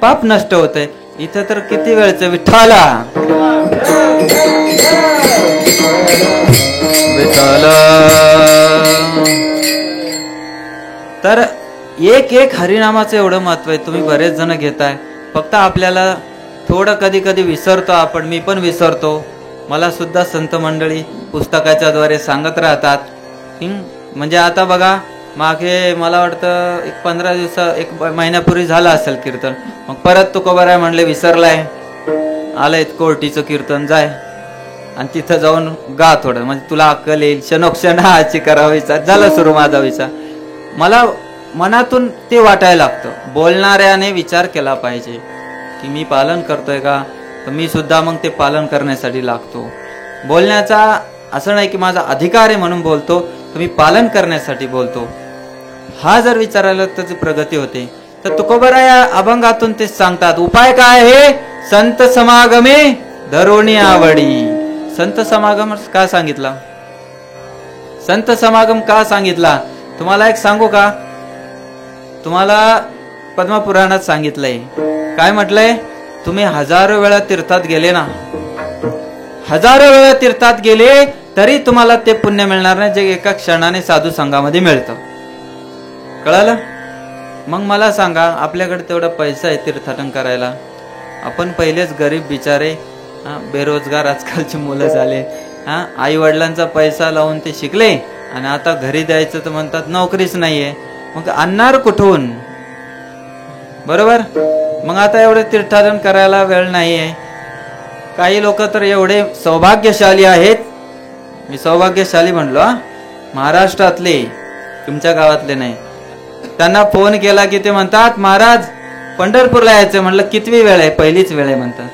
पाप नष्ट होतंय. इथं तर किती वेळचं विठ्ठला विठ्ठला. तर एक एक हरिनामाचं एवढं महत्व आहे. तुम्ही बरेच जण घेताय, फक्त आपल्याला थोडं कधी कधी विसरतो आपण. मी पण विसरतो. मला सुद्धा संत मंडळी पुस्तकाच्या द्वारे सांगत राहतात. म्हणजे आता बघा, मागे मला वाटतं 15 दिवस 1 महिन्यापूर्वी झालं असेल कीर्तन. मग परत तुकोबाराय म्हणले विसरलाय, आलंय कोर्टीचं कीर्तन, जाय आणि तिथं जाऊन गा थोडं, म्हणजे तुला अक्कल येईल. क्षणोक्षणाची करावीचा झाला सुरू माझा विचार. मला मनातून ते वाटायला लागतं. बोलणाऱ्याने विचार केला पाहिजे की मी पालन करतोय का, तर मी सुद्धा मग ते पालन करण्यासाठी लागतो. बोलण्याचा असं नाही की माझा अधिकार आहे म्हणून बोलतो, तर मी पालन करण्यासाठी बोलतो. हा जर विचारायला त्याची प्रगती होते. तर तुकोबाराय या अभंगातून ते सांगतात, उपाय काय आहे, संत समागमे धरोणी आवडी. संत समागम का सांगितला, संत समागम का सांगितला तुम्हाला एक सांगू का. तुम्हाला पद्मपुराणात सांगितलंय, काय म्हटलंय, तुम्ही हजारो वेळा तीर्थात गेले ना, हजारो वेळा तीर्थात गेले तरी तुम्हाला ते पुण्य मिळणार नाही जे एका क्षणाने साधू संघामध्ये मिळतं. कळालं. मग मला सांगा, आपल्याकडे तेवढा पैसा आहे तीर्थाटन करायला, आपण पहिलेच गरीब बिचारे, बेरोजगार आजकालची मुलं झाले, आई वडिलांचा पैसा लावून ते शिकले आणि आता घरी द्यायचं तर म्हणतात नोकरीच नाहीये, मग आणणार कुठून. बरोबर. मग आता एवढे तीर्थाटन करायला वेळ नाहीये. काही लोक तर एवढे सौभाग्यशाली आहेत, मी सौभाग्यशाली म्हणलो, महाराष्ट्रातले, तुमच्या गावातले नाही. त्यांना फोन केला की ते म्हणतात महाराज पंढरपूरला यायचं. म्हणलं कितवी वेळ आहे, पहिलीच वेळ आहे म्हणतात.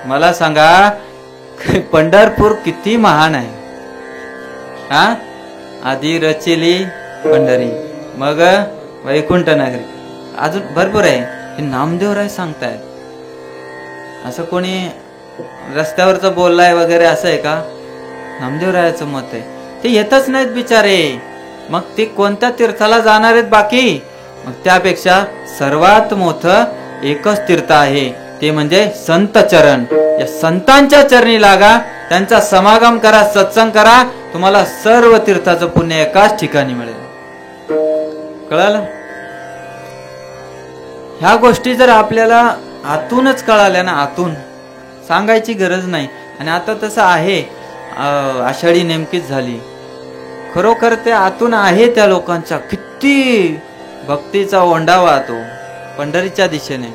मला सांगा पंढरपूर किती महान आहे. आधी रचिली पंढरी, मग वैकुंठ नगरी, अजून भरपूर आहे. हे नामदेवराय सांगतायत. असं कोणी रस्त्यावरचं बोललाय वगैरे असं आहे का. नामदेवरायाचं मत आहे. ते येतच नाहीत बिचारे, मग ते कोणत्या तीर्थाला जाणार आहेत बाकी. मग त्यापेक्षा सर्वात मोठं एकच तीर्थ आहे, ते म्हणजे संत चरण. या संतांच्या चरणी लागा, त्यांचा समागम करा, सत्संग करा, तुम्हाला सर्व तीर्थाचं पुण्य एकाच ठिकाणी मिळेल. कळालं. ह्या गोष्टी जर आपल्याला आतूनच कळाल्या ना, आतून सांगायची गरज नाही. आणि आता तसं आहे, आषाढी नेमकीच झाली, खरोखर ते आतून आहे त्या लोकांच्या. किती भक्तीचा ओंडा वाहतो पंढरीच्या दिशेने.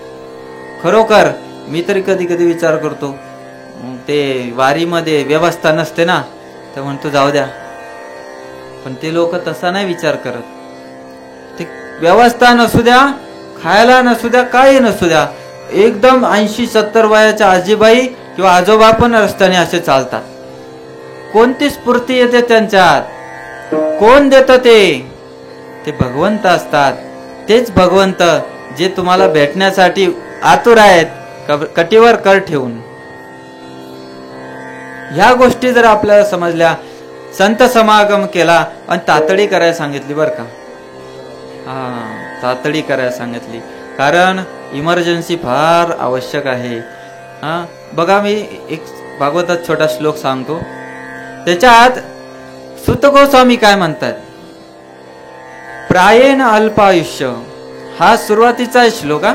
खरोखर मी तरी कधी कधी विचार करतो, ते वारीमध्ये व्यवस्था नसते ना, तर म्हणतो जाऊ द्या, पण ते लोक तसा नाही विचार करत. ते व्यवस्था नसू द्या, खायला नसू द्या, काही नसू द्या, एकदम 80-70 वयाच्या आजीबाई किंवा आजोबा पण रस्त्याने असे चालतात. कोणती स्फूर्ती येते त्यांच्यात, कोण देतं ते भगवंत असतात. तेच भगवंत जे तुम्हाला भेटण्यासाठी आतुर आहेत, कटीवर कर ठेवून. ह्या गोष्टी जर आपल्याला समजल्या, संत समागम केला आणि तातडी करायला सांगितली बरं का. तातडी करायला सांगितली, कारण इमर्जन्सी फार आवश्यक आहे. बघा, मी एक भागवतात छोटा श्लोक सांगतो. त्याच्यात सुत गोस्वामी काय म्हणतात, प्रायेण अल्पायुष्य, हा सुरुवातीचा श्लोक.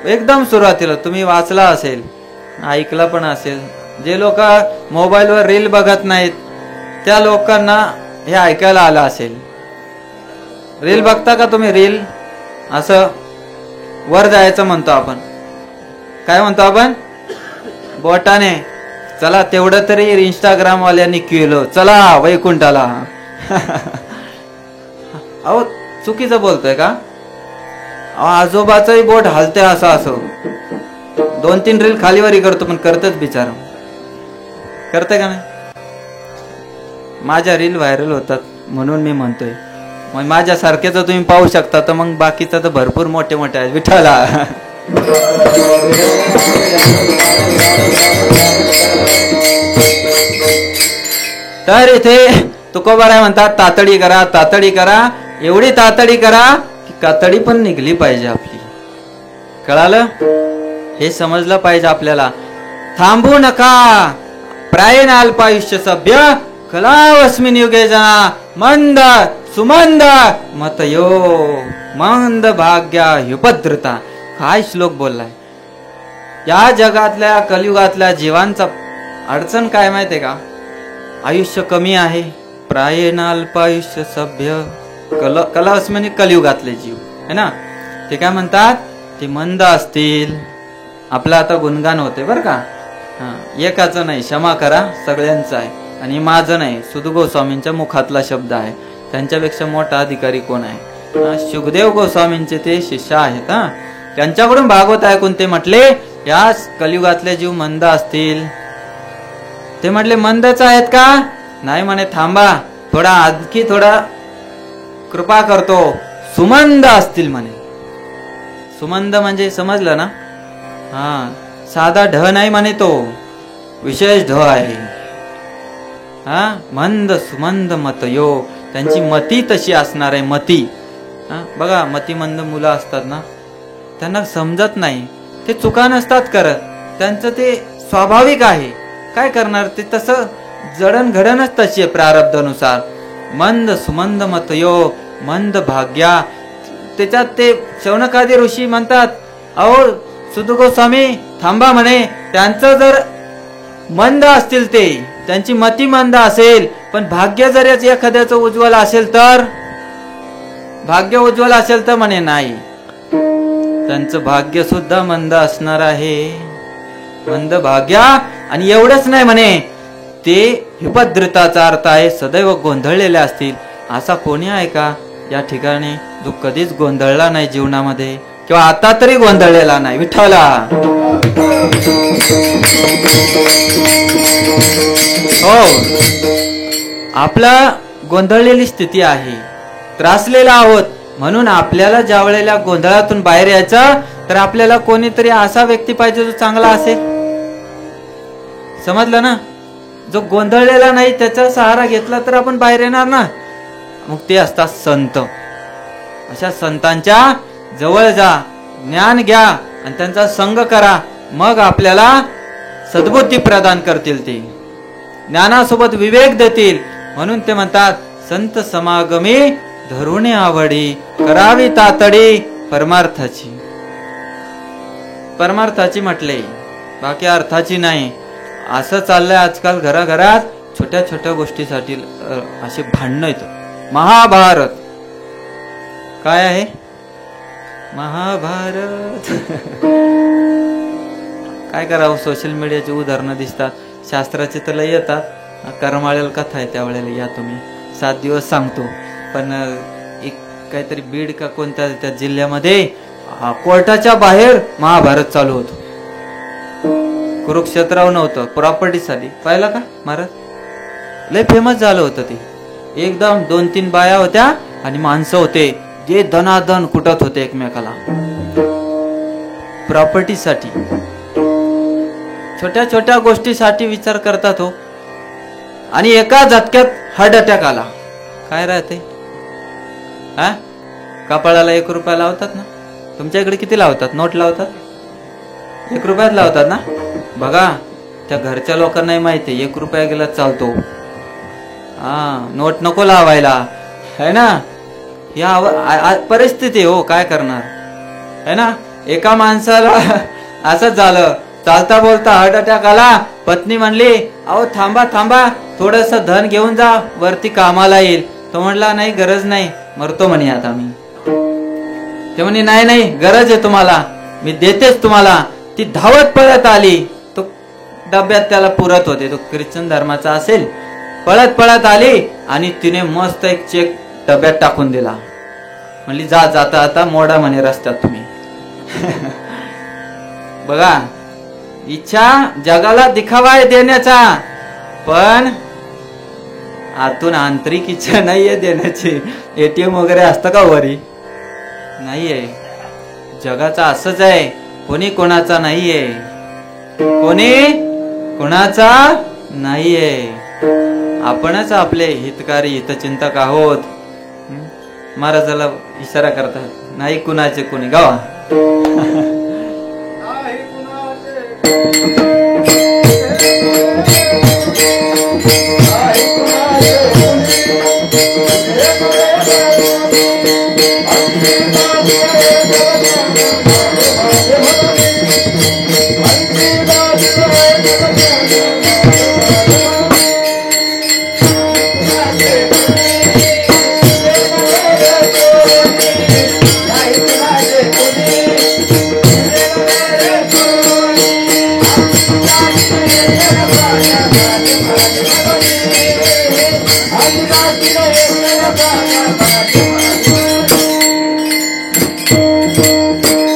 एकदम सुरुवातीला तुम्ही वाचला असेल, ऐकला पण असेल. जे लोक मोबाईलवर रील बघत नाहीत त्या लोकांना हे ऐकायला आलं असेल. रील बघता का तुम्ही. रील असं वर जायचं म्हणतो आपण, काय म्हणतो आपण, बोटाने. चला तेवढं तरी इंस्टाग्राम वाल्यांनी केलं, चला वैकुंठाला. अहो चुकीचं बोलतोय का. आजोबाचंही बोट हलते असं असं 2-3 रील खालीवरी करतो, पण करतच बिचार. करते का नाही. माझ्या रील व्हायरल होतात म्हणून मी म्हणतोय. मग माझ्यासारखेच तुम्ही पाहू शकता, तर मग बाकीचं तर भरपूर मोठे मोठे आहेत. विठ्ठला. तर इथे तुकोबाराय म्हणतात तातडी करा, तातडी करा, एवढी तातडी करा की कातडी पण निघली पाहिजे आपली. कळालं? हे समजलं पाहिजे आपल्याला. थांबू नका. प्रायण अल्पायुष्य सभ्य कलावस्मिन युगे जना मंद सुमंद मतयो मंद भाग्या युपद्रता. काय श्लोक बोललाय. या जगातल्या कलियुगातल्या जीवांचा अडचण काय माहितीये का? आयुष्य कमी आहे. प्रायण अल्पायुष्य सभ्य कलावस्मिन कलियुगातले जीव है ना. ते काय म्हणतात? ते मंद असतील. आपलं आता गुणगान होते बर का. एकाचं नाही, क्षमा करा सगळ्यांचं आहे. आणि माझं नाही, सुध गोस्वामींच्या मुखातला शब्द आहे. त्यांच्यापेक्षा मोठा अधिकारी कोण आहे? शुकदेव गोस्वामींचे ते शिष्य आहेत. त्यांच्याकडून भागवत ऐकून ते म्हटले या कलियुगातले जीव मंद असतील. ते म्हटले मंदच आहेत का? नाही म्हणे, थांबा थोडा आणखी थोडा कृपा करतो, सुमंद असतील म्हणे. सुमंद म्हणजे समजलं ना? साधा ढ नाही म्हणे, तो विशेष ढ आहे. मंद सुमंद मतयो. त्यांची मती तशी असणार आहे. मती बघा, मतिमंद मुलं असतात ना, त्यांना समजत नाही, ते चुका नसतात करत, त्यांचं ते स्वाभाविक आहे. काय करणार, ते तसं जडणघडणच तशी आहे प्रारब्धानुसार. मंद सुमंद मतयो मंद भाग्या. त्याच्यात ते शौनकादी ऋषी म्हणतात, अहो सुध गोस्वामी थांबा म्हणे, त्यांचं जर मंद असतील, ते त्यांची मती मंद असेल, पण भाग्य जर एखाद्याचं उज्ज्वल असेल तर, भाग्य उज्ज्वल असेल तर म्हणे नाही, त्यांचं भाग्य सुद्धा मंद असणार आहे. मंद भाग्या. आणि एवढंच नाही म्हणे, ते हिपद्रताचा अर्थ आहे सदैव गोंधळलेले असतील. असा कोणी आहे का या ठिकाणी जो कधीच गोंधळला नाही जीवनामध्ये, किंवा आता तरी गोंधळलेला नाही? विठ्ठला. हो, आपला गोंधळलेली स्थिती आहे, त्रासलेला आहोत. म्हणून आपल्याला ज्या वेळेला गोंधळातून बाहेर यायचं, तर आपल्याला कोणीतरी असा व्यक्ती पाहिजे जो चांगला असेल. समजलं ना? जो गोंधळलेला नाही त्याचा सहारा घेतला तर आपण बाहेर येणार ना. मग ते असतात संत. अशा संतांच्या जवळ जा, ज्ञान घ्या आणि त्यांचा संग करा. मग आपल्याला सद्बुद्धी प्रदान करतील, ते ज्ञानासोबत विवेक देतील. म्हणून ते म्हणतात संत समागमी धरुणे आवडी, करावी तातडी परमार्थाची. परमार्थाची म्हटले, बाकी अर्थाची नाही. असं चाललंय आजकाल घराघरात. छोट्या छोट्या गोष्टीसाठी असे भांडणं येतं. महाभारत काय आहे? महाभारत. काय करावं, सोशल मीडियाची उदाहरणं दिसतात, शास्त्राचे तर लय येतात. करमाळेल कथा आहे, त्यावेळेला या तुम्ही, 7 दिवस सांगतो. पण एक काहीतरी बीड का कोणत्या त्या जिल्ह्यामध्ये कोर्टाच्या बाहेर महाभारत चालू होतं. कुरुक्षेत्रावर नव्हतं, प्रॉपर्टीसाठी. पाहिलं का महाराज? लय फेमस झालं होतं ते. एकदम 2-3 बाया होत्या आणि माणसं होते, जे दनादन कुटत होते एकमेकाला प्रॉपर्टीसाठी. छोट्या छोट्या गोष्टीसाठी विचार करतात हो. आणि एका झटक्यात हार्ट अटॅक आला. काय राहते? कपाळाला 1 रुपया लावतात ना. तुमच्या इकडे किती लावतात? नोट लावतात? 1 रुपयात लावतात ना. बघा, त्या घरच्या लोकांनाही माहिती 1 रुपया गेला चालतो. नोट नको लावायला, है ना. या परिस्थिती हो, काय करणार, है ना. एका माणसाला असंच झालं. चालता बोलता हार्ट अटॅक आला. पत्नी म्हणली, अहो थांबा थांबा, थोडस धन घेऊन जा, वरती कामाला येईल. तो म्हणला, नाही गरज नाही, मरतो म्हणे आता मी. ते म्हणे, नाही नाही गरज आहे तुम्हाला, मी देतेच तुम्हाला. ती धावत पळत आली. तो डब्यात त्याला पुरत होते, तो ख्रिश्चन धर्माचा असेल. पळत पळत आली आणि तिने मस्त एक चेक डब्यात टाकून दिला. म्हणली, जा जाता आता मोडा म्हणे रस्त्यात तुम्ही. बघा, इच्छा जगाला दिखावा देण्याचा, पण आतून आंतरिक इच्छा नाहीये देण्याची. एटीएम वगैरे असतं का वरी? नाहीये. जगाचा असंच आहे, कोणी कोणाचा नाहीये, कोणी कोणाचा नाहीये. आपणच आपले हितकारी हितचिंतक आहोत. महाराजाला इशारा करतात, नाही कुणाचे कोणी गावा.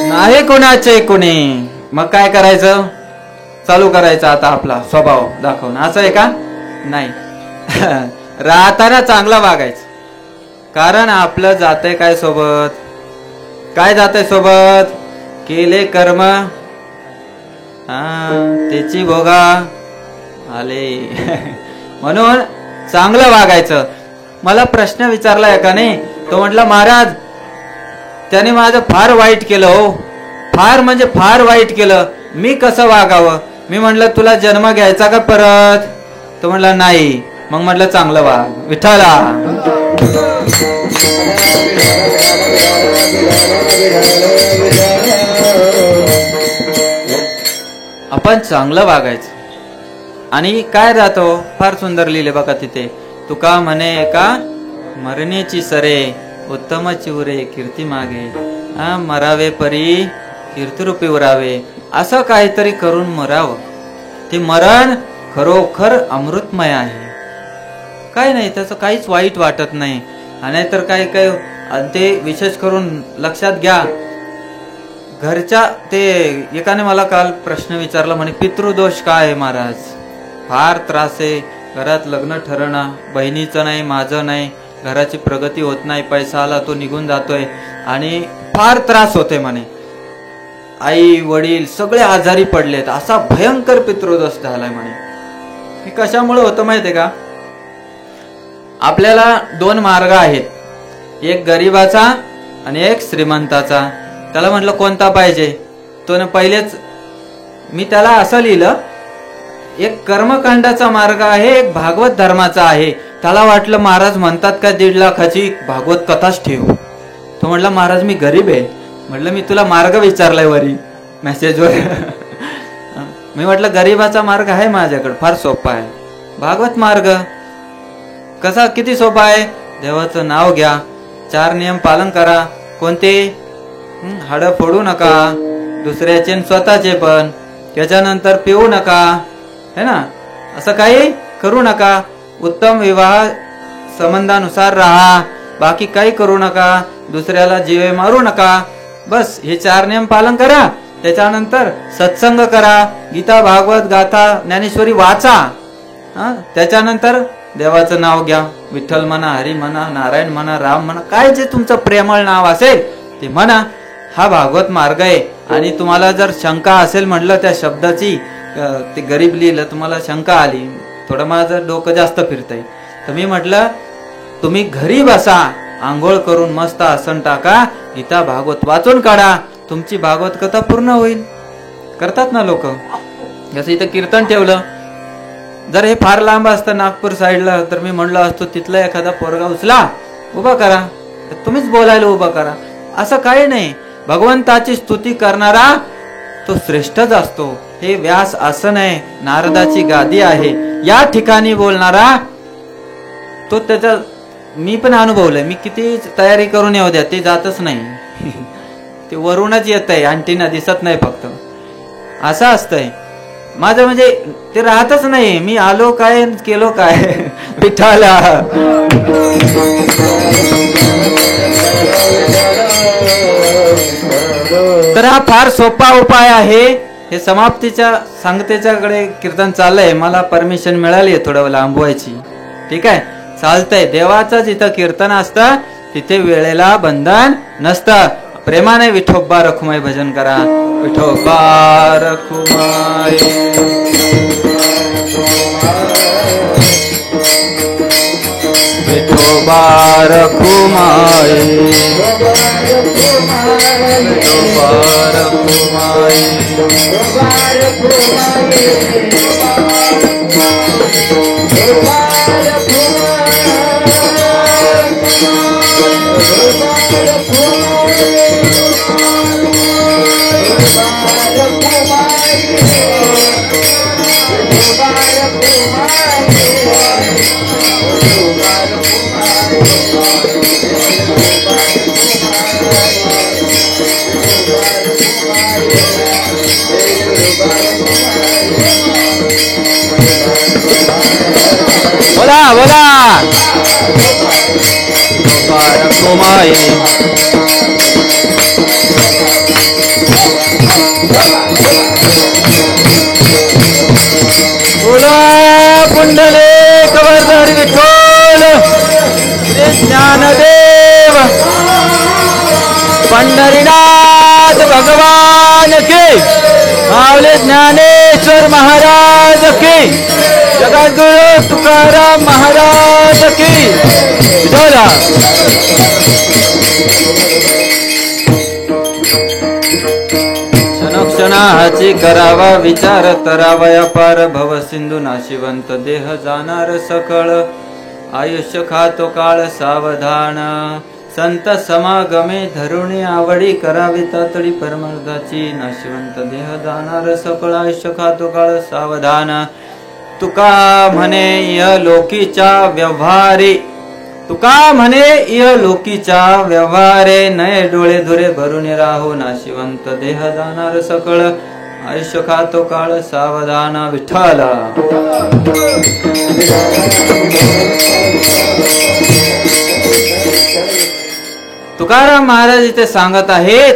नाही कोणाचे कोणी. मग काय करायचं? चालू करायचं आता आपला स्वभाव दाखवणं. असं आहे का? नाही. राहताना चांगला वागायचं. कारण आपलं जातंय काय सोबत? काय जातंय सोबत? केले कर्म त्याची भोगा आले. म्हणून चांगलं वागायचं. मला प्रश्न विचारला एकाने, तो म्हटला महाराज त्याने माझं फार वाईट केलं हो, फार म्हणजे फार वाईट केलं, मी कसं वागावं? मी म्हटलं तुला जन्म घ्यायचा का परत? तो म्हटला नाही. मग म्हटलं चांगलं वाग विठ्ठला. आपण चांगलं वागायचं. आणि काय राहतो? फार सुंदर लिहिले बघा तिथे. तुका म्हणे का मरण्याची सरे, उत्तम चिवरे कीर्ती मागे. मरावे परी कीर्तिरूपी उरावे. असं काहीतरी करून मरावं. ते मरण खरोखर अमृतमय आहे. काय नाही, त्याचं काहीच वाईट वाटत नाही. आणि तर काय काय ते विशेष करून लक्षात घ्या. घरच्या ते एकाने मला काल प्रश्न विचारला, म्हणे पितृदोष काय आहे महाराज? फार त्रास आहे. घरात लग्न ठरणं, बहिणीचं नाही, माझं नाही, घराची प्रगती होत नाही, पैसा आला तो निघून जातोय आणि फार त्रास होते म्हणे. आई वडील सगळे आजारी पडलेत. असा भयंकर पितृदोष झालाय म्हणे. हे कशामुळे होतं माहितीये का? आपल्याला दोन मार्ग आहेत, एक गरीबाचा आणि एक श्रीमंताचा. त्याला म्हटलं कोणता पाहिजे? तो पहिलेच मी त्याला असं लिहिलं, एक कर्मकांडाचा मार्ग आहे, एक भागवत धर्माचा आहे. त्याला वाटलं महाराज म्हणतात का 1.5 लाखाची भागवत कथाच ठेवू. तो म्हटला महाराज मी गरीब आहे. म्हटलं मी तुला मार्ग विचारलाय वरी मेसेजवर. मी म्हटलं गरीबाचा मार्ग आहे माझ्याकडे, फार सोपा आहे. भागवत मार्ग कसा, किती सोपा आहे? देवाचं नाव घ्या, 4 नियम पालन करा. कोणते? हाडं फोडू नका, दुसऱ्याचे स्वतःचे पण. त्याच्यानंतर पिऊ नका, है ना, असं काही करू नका. उत्तम विवाह संबंधानुसार राहा, बाकी काही करू नका. दुसऱ्याला जीवे मारू नका. बस हे 4 नियम पालन करा. त्याच्यानंतर सत्संग करा, गीता भागवत गाथा ज्ञानेश्वरी वाचा. त्याच्यानंतर देवाचं नाव घ्या, विठ्ठल म्हणा, हरी म्हणा, नारायण म्हणा, राम म्हणा, काय जे तुमचं प्रेमळ नाव असेल ते म्हणा. हा भागवत मार्ग आहे. आणि तुम्हाला जर शंका असेल म्हटलं त्या शब्दाची, ते गरीब लिहिलं, तुम्हाला शंका आली, थोडं माझं डोकं जास्त फिरतंय, तर मी म्हटलं तुम्ही घरी बसा, आंघोळ करून मस्त आसन टाका, गीता भागवत वाचून काढा, तुमची भागवत कथा पूर्ण होईल. करतात ना लोक. जसं इथं कीर्तन ठेवलं, जर हे फार लांब असतं नागपूर साईडला, तर मी म्हणलं असतो तिथला एखादा पोरगा उचला, उभा करा, तुम्हीच बोलायला उभा करा. असं काही नाही. भगवंताची स्तुती करणारा तो श्रेष्ठच असतो. हे व्यास आसन आहे, नारदाची गादी आहे, या ठिकाणी बोलणारा तो त्याचा मी पण अनुभवलंय. मी किती तयारी करून येऊ द्या, ते जातच नाही. ते वरूनच येत आहे, अंटीना दिसत नाही फक्त. असं असतंय माझं. म्हणजे ते राहतच नाही. मी आलो काय केलो काय पिठाला. तर हा फार सोपा उपाय आहे. हे समाप्तीच्या सांगतेच्याकडे कीर्तन चाललंय. मला परमिशन मिळाली आहे थोडं लांबवायची. ठीक आहे, चालतंय. देवाचं जिथं कीर्तन असतं तिथे वेळेला बंधन नसतं. प्रेमाने विठोबा रखुमाई भजन करा. विठोबा रखुमाई दोबार कुमाई दोबार कुमाई बोला बोला दोबार कुमाई बोला पुंडलिक वरदारी विठ्ठल श्री ज्ञानदेव पंढरीनाथ भगवान की माऊली ज्ञानेश्वर महाराज की जगद्गुरु तुकाराम महाराज की बोला क्षणाची करावा विचार तरावया पार भव सिंधू नाशिवंत देह जाणार सकळ आयुष्य खातो काळ सावधान संत समागमे धरुणी आवडी करावी तातडी परमार्थाची नाशिवंत देह जाणार सकळ आयुष्य खातो काळ सावधान तुका म्हणे य लोकीच्या व्यवहारे तुका म्हणे य लोकीच्या व्यवहारे नये डोळे धुरे भरून राहो नाशिवंत देह जाणार सकळ आयुष्य खातो काळ सावधान विठ्ठल तुकाराम महाराज इथे सांगत आहेत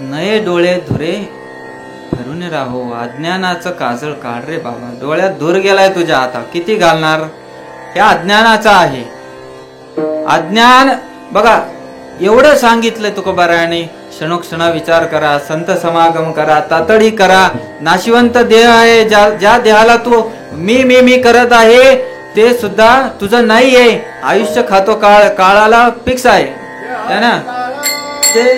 नये डोळे धुरे भरून राहो अज्ञानाचं काजळ काढ रे बाबा डोळ्यात धूर गेलाय तुझ्या आता किती घालणार हे अज्ञानाचा आहे अज्ञान बघा एवढं सांगितलंय तुकोबारायाने क्षणोक्षणा विचार करा संत समागम करा तातडी करा नाशिवंत देह आहे ज्या देहाला तू मी करत आहे ते सुद्धा तुझं नाही आहे आयुष्य खातो काळाला फिक्स आहे ना ते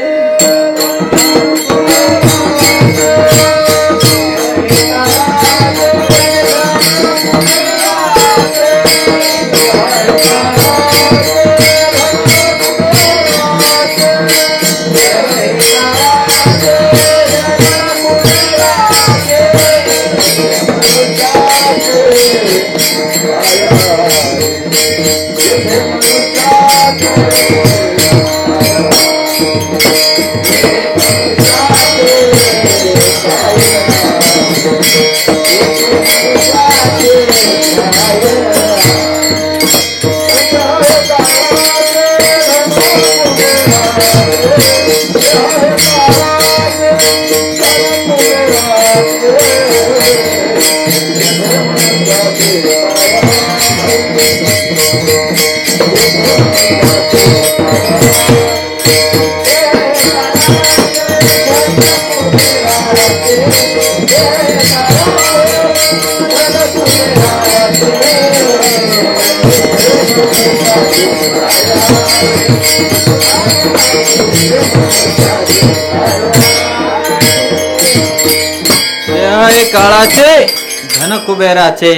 काळाचे धन कुबेराचे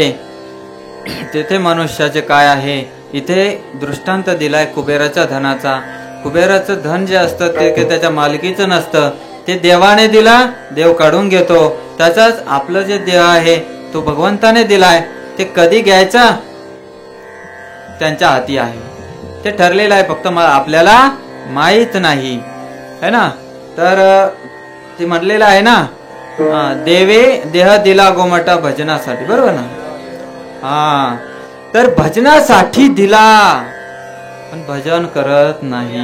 तेथे मनुष्याचे काय आहे इथे दृष्टांत दिलाय कुबेराच्या धनाचा कुबेराचं धन जे असतं ते त्याच्या मालकीचं नसतं ते देवाने दिला देव काढून घेतो त्याचाच आपलं जे देह आहे तो भगवंताने दिलाय ते कधी घ्यायचा त्यांच्या हाती आहे ते ठरलेलं आहे फक्त आपल्याला माहित नाही है ना तर ते म्हणलेलं आहे ना देवे देह दिला गोमटा भजनासाठी बरोबर ना हा तर भजनासाठी दिला पण भजन करत नाही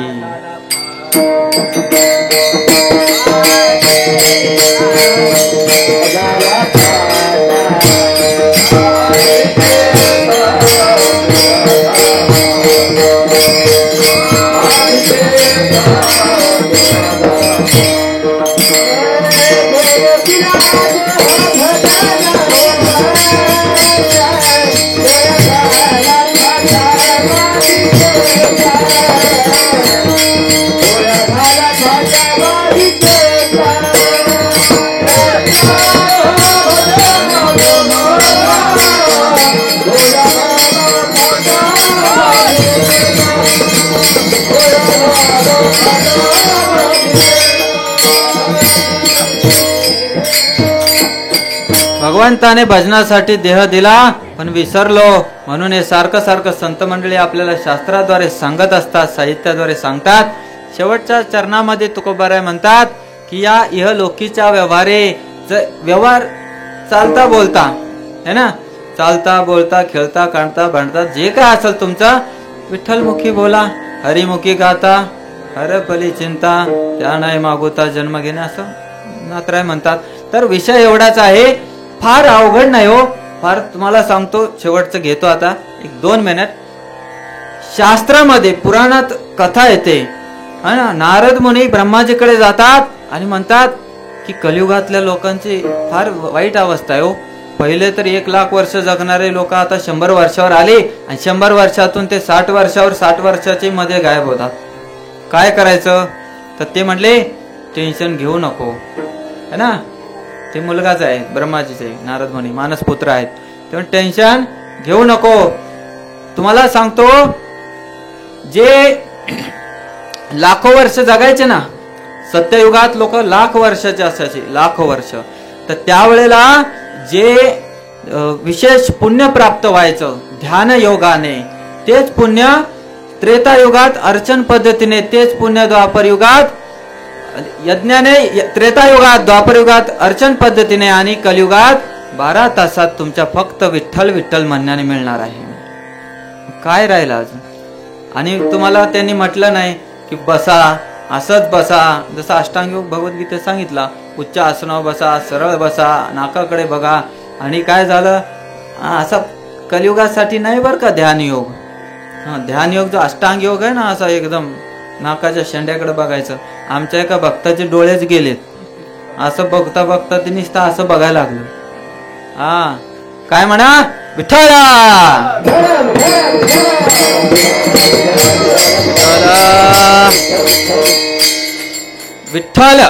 भगवंताने भजनासाठी देह दिला पण विसरलो, म्हणून हे सारखं सारखं संत मंडळी आपल्याला शास्त्राद्वारे सांगत असतात, साहित्याद्वारे सांगतात. शेवटच्या चरणामध्ये तुकोबाराय म्हणतात की या इहलोकीच्या व्यवहार चालता बोलता है ना, चालता बोलता खेळता काढता भांडता जे काय असेल तुमचं विठ्ठलमुखी बोला, हरिमुखी गाता, हर फली चिंता त्या नाही मागोता जन्म घेणे, असं नाथराय म्हणतात. तर विषय एवढाच आहे, फार अवघड नाही हो. फार तुम्हाला सांगतो, शेवटचं घेतो आता 1-2 मिनिट. शास्त्रामध्ये पुराणात कथा येते, नारद मुनी ब्रह्माजीकडे जातात आणि म्हणतात की कलियुगातल्या लोकांची फार वाईट अवस्था आहे हो. पहिले तर 1,00,000 वर्ष जगणारे लोक आता 100 वर्षावर आले आणि 100 वर्षातून ते 60 वर्षावर 60 वर्षाचे मध्ये गायब होतात. काय करायचं? तर ते म्हणले टेन्शन घेऊ नको, है ना. ते मुलगाच आहे ब्रह्माजीचे, नारद मुनी मानस पुत्र आहेत. तेव्हा टेन्शन घेऊ नको. तुम्हाला सांगतो, जे लाखो वर्ष जगायचे ना, सत्ययुगात लोक 1,00,000 वर्षाचे असायचे, लाखो वर्ष. तर त्यावेळेला जे विशेष पुण्य प्राप्त व्हायचं ध्यान योगाने, तेच पुण्य त्रेतायुगात अर्चन पद्धतीने, तेच पुण्य द्वापर युगात यज्ञाने, त्रेतायुगात द्वापरयुगात अर्चन पद्धतीने आणि कलियुगात 12 तासात तुमच्या फक्त विठ्ठल विठ्ठल म्हणण्याने मिळणार आहे. काय राहिलं अजून? आणि तुम्हाला त्यांनी म्हटलं नाही की बसा, असंच बसा, जसं अष्टांग योग भगवद्गीतेत सांगितला, उच्च आसनावर बसा, सरळ बसा, नाकाकडे बघा. आणि काय झालं, असं कलियुगासाठी नाही बरं का ध्यान योग. ध्यान योग जो अष्टांग योग आहे ना, असा एकदम नाकाच्या शेंड्याकडे बघायचं. आमच्या एका भक्ताचे डोळेच गेलेत, असं बघता बघता ते नुसतं असं बघायला लागलं. काय म्हणा, विठ्ठला विठ्ठल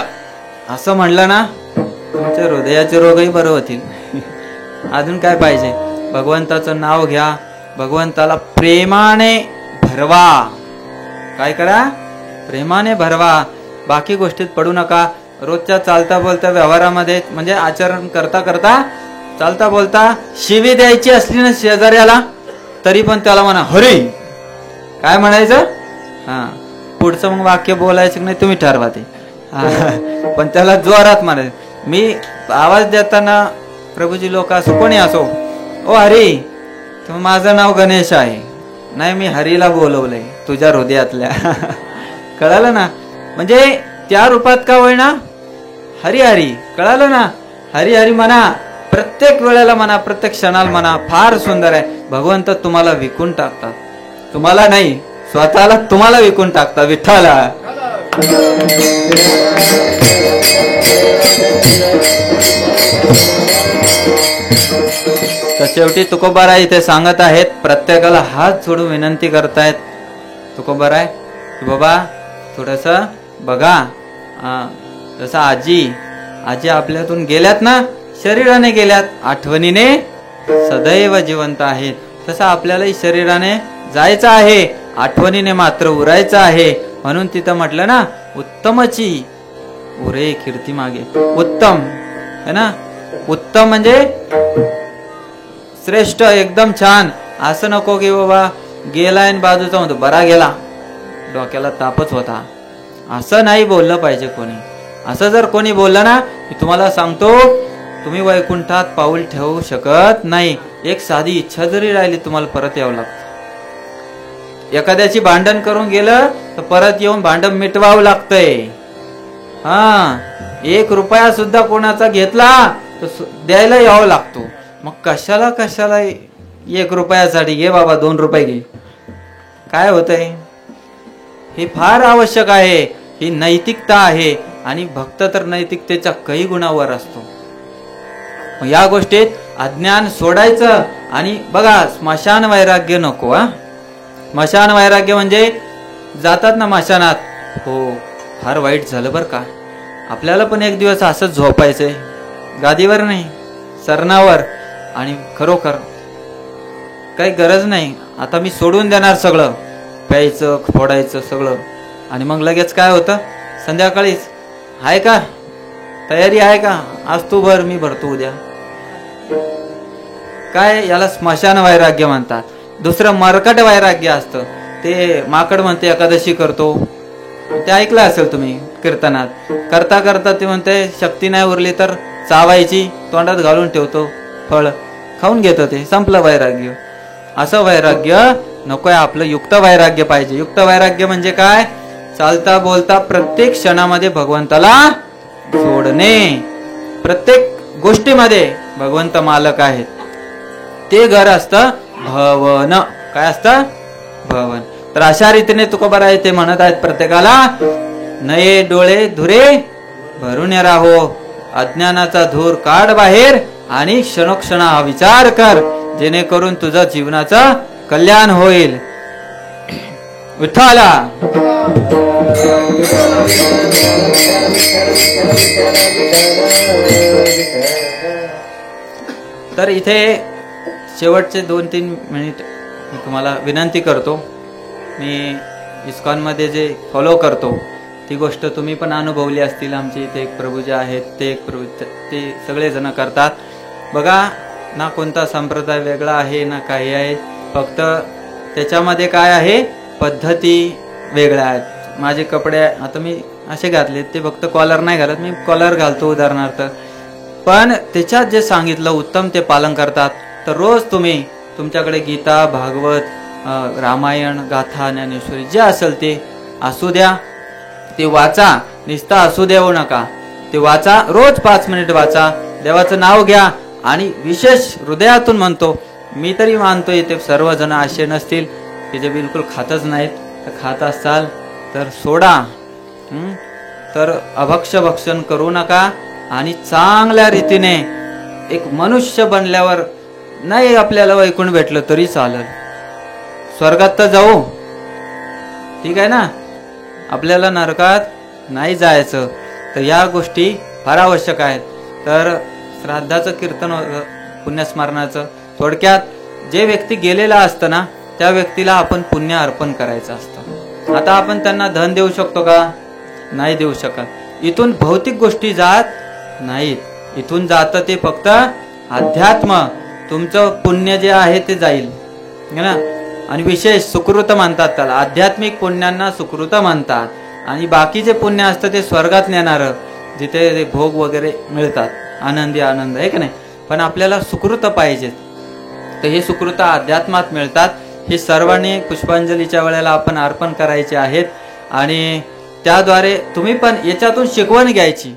असं म्हणलं ना, तुमच्या हृदयाचे रोगही बरे होतील. अजून काय पाहिजे? भगवंताचं नाव घ्या, भगवंताला प्रेमाने भरवा. काय करा? प्रेमाने भरवा. बाकी गोष्टीत पडू नका. रोजच्या चालता बोलता व्यवहारामध्ये, म्हणजे आचरण करता करता चालता बोलता शिवी द्यायची असली ना शेजाऱ्याला, तरी पण त्याला म्हणा हरी. काय म्हणायचं? पुढचं मग वाक्य बोलायचं नाही, तुम्ही ठरवा ते. पण त्याला जोरात म्हणायचं. मी आवाज देताना प्रभूजी लोक असो कोणी असो, ओ हरी, तुम्ही माझं नाव गणेश आहे. नाही, मी हरीला बोलवलंय तुझ्या हृदयातल्या. कळालं ना? म्हणजे त्या रूपात का होईना हरी हरी, कळालं ना? हरी हरी म्हणा, प्रत्येक वेळेला म्हणा, प्रत्येक क्षणाला म्हणा. फार सुंदर आहे. भगवंत तुम्हाला विकून टाकतात, तुम्हाला नाही, स्वतःला तुम्हाला विकून टाकतात. विठ्ठला तर शेवटी तुकोबाराय इथे सांगत आहेत, प्रत्येकाला हात जोडून विनंती करतायत तुकोबाराय की बाबा थोडस बघा. जसं आजी आपल्यातून गेल्यात ना, शरीराने गेल्यात, आठवणीने सदैव जिवंत आहेत. तसं आपल्यालाही शरीराने जायचं आहे, आठवणीने मात्र उरायचं आहे. म्हणून तिथं म्हटलं ना, उत्तमची उरे कीर्ती मागे. उत्तम है ना, उत्तम म्हणजे श्रेष्ठ, एकदम छान. असं नको की बाबा गेलाय बाजूचा म्हणतो बरा गेला, डोक्याला तापच होता, असं नाही बोललं पाहिजे कोणी. असं जर कोणी बोललं ना, मी तुम्हाला सांगतो तुम्ही वैकुंठात पाऊल ठेवू शकत नाही. एक साधी इच्छा जरी राहिली तुम्हाला परत यावं लागतं. एखाद्याची भांडण करून गेलं तर परत येऊन भांडण मिटवावं लागतंय. 1 रुपया सुद्धा कोणाचा घेतला तर द्यायला यावं लागतो. मग कशाला 1 रुपयासाठी घे बाबा, 2 रुपये घे. काय होतंय? हे फार आवश्यक आहे. ही नैतिकता आहे. आणि भक्त तर नैतिकतेच्या काही गुणावर असतो. या गोष्टीत अज्ञान सोडायचं. आणि बघा, स्मशान वैराग्य नको. स्मशान वैराग्य म्हणजे जातात ना मशानात, हो फार वाईट झालं बरं का, आपल्याला पण एक दिवस असंच झोपायचंय, गादीवर नाही सरणावर. आणि खरोखर काही गरज नाही, आता मी सोडून देणार सगळं, प्यायचं फोडायचं सगळं. आणि मग लगेच काय होतं, संध्याकाळीच आहे का तयारी आहे का, आज तू भर मी भरतो उद्या. काय याला स्मशान वैराग्य म्हणतात. दुसरं मरकट वैराग्य असतं, ते माकड म्हणते एकादशी करतो, ते ऐकलं असेल तुम्ही कीर्तनात. करता करता ते म्हणते शक्ती नाही उरली तर चावायची, तोंडात घालून ठेवतो, फळ खाऊन घेतो, ते संपलं वैराग्य. असं वैराग्य नकोय, आपलं युक्त वैराग्य पाहिजे. युक्त वैराग्य म्हणजे काय? चालता बोलता प्रत्येक क्षणामध्ये भगवंताला सोडणे, प्रत्येक गोष्टीमध्ये भगवंत मालक आहेत. ते घर असतं भवन. काय असतं? भवन. तर अशा रीतीने तुकोबा आहे ते म्हणत आहेत प्रत्येकाला, नये डोळे धुरे भरून राहो, अज्ञानाचा धूर काढ बाहेर आणि क्षणोक्षणा हा विचार कर, जेणेकरून तुझं जीवनाचं कल्याण होईल. विठ्ठला. तर इथे शेवटचे 2-3 मिनिट मी तुम्हाला विनंती करतो. मी इस्कॉनमध्ये जे फॉलो करतो ती गोष्ट तुम्ही पण अनुभवली असतील. आमचे इथे एक प्रभू जे आहेत ते ते सगळेजण करतात. बघा ना, कोणता संप्रदाय वेगळा आहे ना काही आहे, फक्त त्याच्यामध्ये काय आहे, पद्धती वेगळ्या आहेत. माझे कपडे आता मी असे घातले, ते फक्त कॉलर नाही घालत, मी कॉलर घालतो उदाहरणार्थ, पण त्याच्यात जे सांगितलं उत्तम ते पालन करतात. तर रोज तुम्ही तुमच्याकडे गीता, भागवत, रामायण, गाथा, ज्ञानेश्वरी जे असेल ते असू द्या, ते वाचा. नुसता असू देऊ नका, ते वाचा. रोज 5 मिनिट वाचा, देवाचं नाव घ्या आणि विशेष हृदयातून म्हणतो. मी तरी मानतो इथे सर्वजण असे नसतील की जे बिलकुल खातच नाहीत. तर खात असाल तर सोडा. तर अभक्ष भक्षण करू नका आणि चांगल्या रीतीने एक मनुष्य बनल्यावर नाही आपल्याला वैकुंठ भेटलं तरी चालेल, स्वर्गात तर जाऊ, ठीक आहे ना, आपल्याला नरकात नाही जायचं. तर या गोष्टी फार आवश्यक आहेत. तर श्राद्धाचं कीर्तन, पुण्यस्मरणाचं, थोडक्यात जे व्यक्ती गेलेला असतं ना त्या व्यक्तीला आपण पुण्य अर्पण करायचं असतं. आता आपण त्यांना धन देऊ शकतो का? नाही देऊ शकत. इथून भौतिक गोष्टी जात नाहीत, इथून जातं ते फक्त अध्यात्म. तुमचं पुण्य जे आहे ते जाईल ना. आणि विशेष सुकृत म्हणतात त्याला, आध्यात्मिक पुण्यांना सुकृत म्हणतात. आणि बाकीचे पुण्य असतं ते स्वर्गात नेणारं, जिथे भोग वगैरे मिळतात, आनंदी आनंद आहे का नाही. पण आपल्याला सुकृत पाहिजेत. तर हे सुकृत अध्यात्मात मिळतात. हे सर्वांनी पुष्पांजलीच्या वेळेला आपण अर्पण करायचे आहेत. आणि त्याद्वारे तुम्ही पण याच्यातून शिकवण घ्यायची.